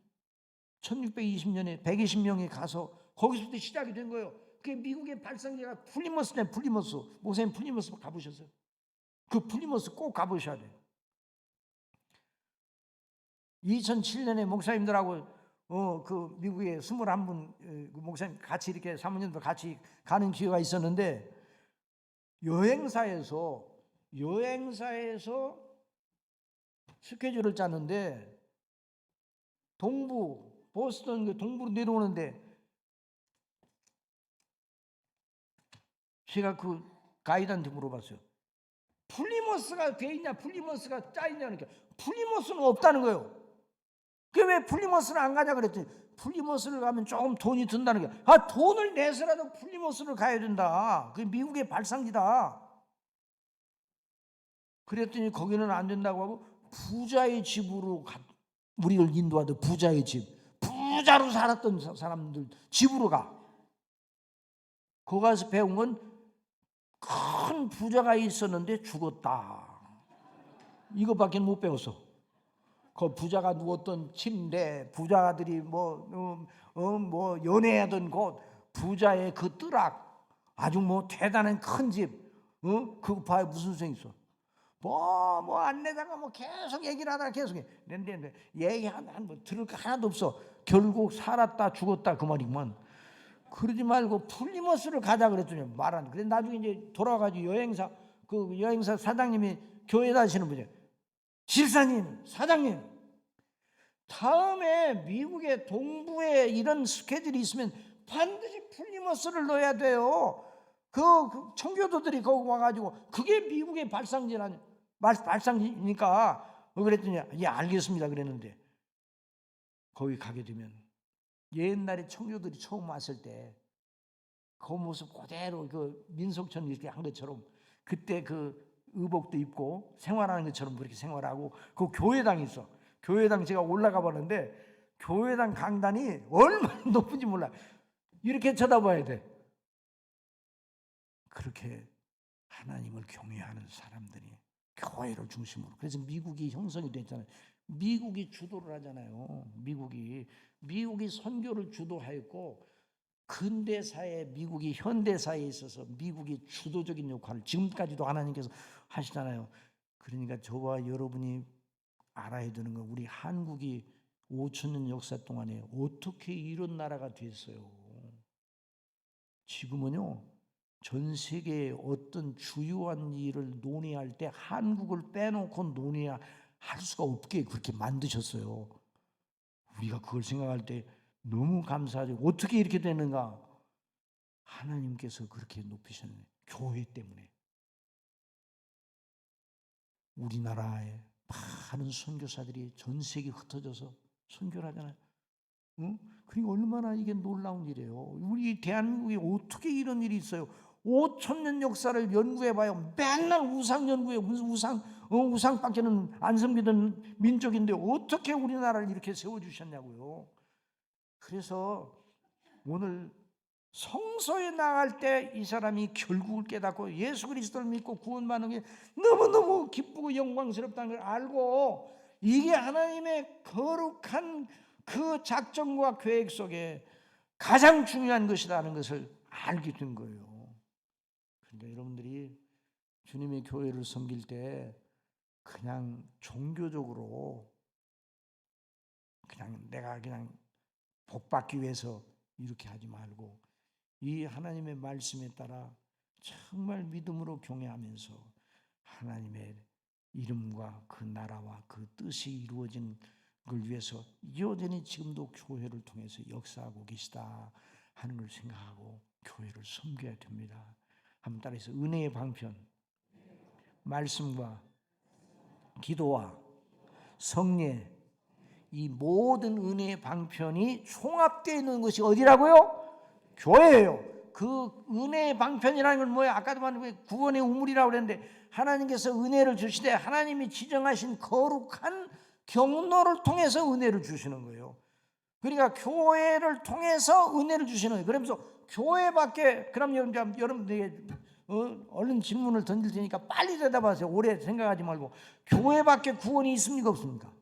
1620년에 120명이 가서 거기서부터 시작이 된 거예요. 그게 미국의 발상제가 플리머스네. 플리머스. 목사님 플리머스 가보셨어요? 그 플리머스 꼭 가보셔야 돼요. 2007년에 목사님들하고 그 미국에 21분 그 목사님 같이 이렇게 사모님도 같이 가는 기회가 있었는데 여행사에서 스케줄을 짰는데 보스턴 그 동부로 내려오는데 제가 그 가이드한테 물어봤어요. 플리머스가 돼 있냐, 플리머스가 짜 있냐니까 플리머스는 없다는 거예요. 왜 플리머스를 안 가자 그랬더니 플리머스를 가면 조금 돈이 든다는 거야. 돈을 내서라도 플리머스를 가야 된다. 그게 미국의 발상지다. 그랬더니 거기는 안 된다고 하고 부자의 집으로 우리를 인도하던 부자의 집, 부자로 살았던 사람들 집으로 가. 거기 가서 배운 건 큰 부자가 있었는데 죽었다. 이거밖에 못 배웠어. 그 부자가 누웠던 침대, 부자들이 뭐 연애하던 곳, 부자의 그 뜨락, 아주 뭐 대단한 큰 집, 그거 봐야 무슨 소용 있어? 뭐 안내다가 뭐 계속 얘기를 하다가 계속 해. 근데 얘기하면 뭐 들을 거 하나도 없어. 결국 살았다 죽었다 그 말이구만. 그러지 말고 플리머스를 가자 그랬더니 말 안 돼. 그래 나중에 이제 돌아가지고 여행사 사장님이 교회 다니시는 분이에요. 집사님, 사장님, 다음에 미국의 동부에 이런 스케줄이 있으면 반드시 플리머스를 넣어야 돼요. 그 청교도들이 거기 와가지고 그게 미국의 발상지니까 그랬더니 예 알겠습니다 그랬는데 거기 가게 되면 옛날에 청교도들이 처음 왔을 때 그 모습 그대로 그 민속촌 이렇게 한 것처럼 그때 그 의복도 입고 생활하는 것처럼 그렇게 생활하고 그 교회당이 있어. 교회당 제가 올라가 봤는데 교회당 강단이 얼마나 높은지 몰라. 이렇게 쳐다봐야 돼. 그렇게 하나님을 경외하는 사람들이 교회를 중심으로. 그래서 미국이 형성이 됐잖아요. 미국이 주도를 하잖아요. 미국이 선교를 주도하였고 근대사에 미국이 현대사에 있어서 미국이 주도적인 역할을 지금까지도 하나님께서 하시잖아요. 그러니까 저와 여러분이 알아야 되는 건 우리 한국이 5,000년 역사 동안에 어떻게 이런 나라가 됐어요. 지금은요. 전 세계의 어떤 주요한 일을 논의할 때 한국을 빼놓고 논의할 수가 없게 그렇게 만드셨어요. 우리가 그걸 생각할 때 너무 감사하죠. 어떻게 이렇게 되는가? 하나님께서 그렇게 높이셨네. 교회 때문에. 우리나라에 많은 선교사들이 전 세계에 흩어져서 선교를 하잖아요. 그러니까 얼마나 이게 놀라운 일이에요. 우리 대한민국에 어떻게 이런 일이 있어요? 5,000년 역사를 연구해봐요. 맨날 우상 연구해. 무슨 우상밖에는 안 섬기던 민족인데 어떻게 우리나라를 이렇게 세워주셨냐고요. 그래서 오늘 성소에 나갈 때 이 사람이 결국을 깨닫고 예수 그리스도를 믿고 구원받는 게 너무너무 기쁘고 영광스럽다는 걸 알고 이게 하나님의 거룩한 그 작정과 계획 속에 가장 중요한 것이라는 것을 알게 된 거예요. 그러니까 여러분들이 주님의 교회를 섬길 때 그냥 종교적으로 그냥 내가 그냥 복받기 위해서 이렇게 하지 말고 이 하나님의 말씀에 따라 정말 믿음으로 경외하면서 하나님의 이름과 그 나라와 그 뜻이 이루어진 걸 위해서 여전히 지금도 교회를 통해서 역사하고 계시다 하는 걸 생각하고 교회를 섬겨야 됩니다. 한번 따라해서 은혜의 방편, 말씀과 기도와 성례 이 모든 은혜의 방편이 총합되어 있는 것이 어디라고요? 교회예요. 그 은혜의 방편이라는 건 뭐예요? 아까도 말한 구원의 우물이라고 그랬는데 하나님께서 은혜를 주시되 하나님이 지정하신 거룩한 경로를 통해서 은혜를 주시는 거예요. 그러니까 교회를 통해서 은혜를 주시는 거예요. 그러면서 교회밖에 그럼 여러분들에게 얼른 질문을 던질 테니까 빨리 대답하세요. 오래 생각하지 말고 교회밖에 구원이 있습니까 없습니까?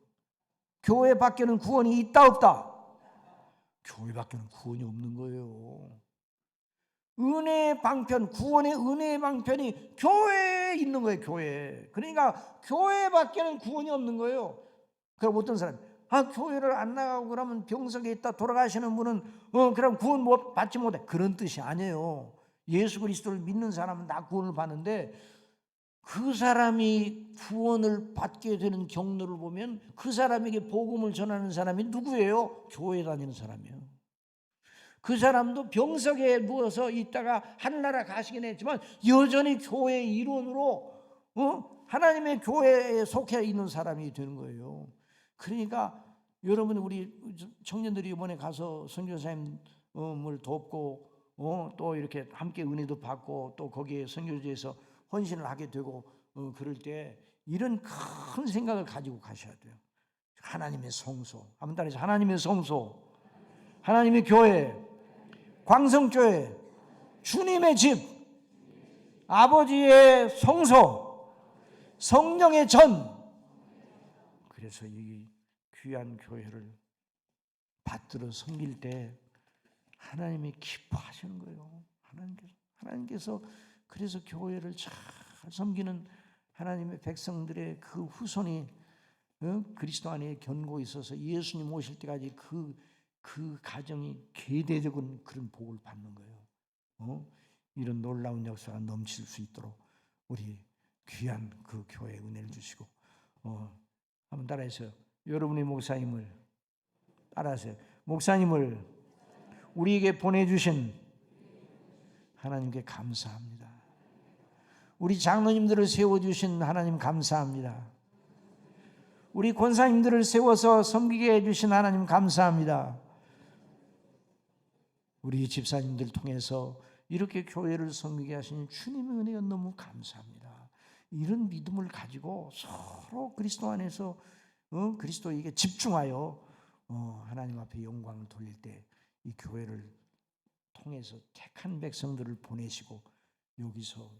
교회밖에는 구원이 있다 없다? 교회밖에는 구원이 없는 거예요. 은혜의 방편, 구원의 은혜의 방편이 교회에 있는 거예요. 교회. 그러니까 교회밖에는 구원이 없는 거예요. 그럼 어떤 사람 교회를 안 나가고 그러면 병석에 있다 돌아가시는 분은 그럼 구원 받지 못해. 그런 뜻이 아니에요. 예수 그리스도를 믿는 사람은 다 구원을 받는데 그 사람이 구원을 받게 되는 경로를 보면 그 사람에게 복음을 전하는 사람이 누구예요? 교회 다니는 사람이에요. 그 사람도 병석에 누워서 있다가 하늘나라 가시긴 했지만 여전히 교회의 일원으로 하나님의 교회에 속해 있는 사람이 되는 거예요. 그러니까 여러분, 우리 청년들이 이번에 가서 선교사님을 돕고 또 이렇게 함께 은혜도 받고 또 거기에 선교지에서 헌신을 하게 되고 그럴 때 이런 큰 생각을 가지고 가셔야 돼요. 하나님의 성소, 한번 따라해서 하나님의 성소, 하나님의 교회, 광성교회, 주님의 집, 아버지의 성소, 성령의 전. 그래서 이 귀한 교회를 받들어 섬길 때 하나님이 기뻐하시는 거예요. 하나님께서 그래서 교회를 잘 섬기는 하나님의 백성들의 그 후손이 그리스도 안에 견고히 있어서 예수님 오실 때까지 그 가정이 계대적인 그런 복을 받는 거예요. 이런 놀라운 역사가 넘칠 수 있도록 우리 귀한 그 교회에 은혜를 주시고 한번 따라해서요. 여러분의 목사님을 따라하세요. 목사님을 우리에게 보내주신 하나님께 감사합니다. 우리 장로님들을 세워주신 하나님 감사합니다. 우리 권사님들을 세워서 섬기게 해주신 하나님 감사합니다. 우리 집사님들 통해서 이렇게 교회를 섬기게 하신 주님의 은혜에 너무 감사합니다. 이런 믿음을 가지고 서로 그리스도 안에서 그리스도에게 집중하여 하나님 앞에 영광을 돌릴 때 이 교회를 통해서 택한 백성들을 보내시고 여기서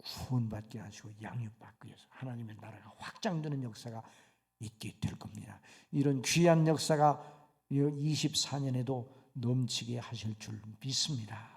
구원받게 하시고 양육받기 위해서 하나님의 나라가 확장되는 역사가 있게 될 겁니다. 이런 귀한 역사가 24년에도 넘치게 하실 줄 믿습니다.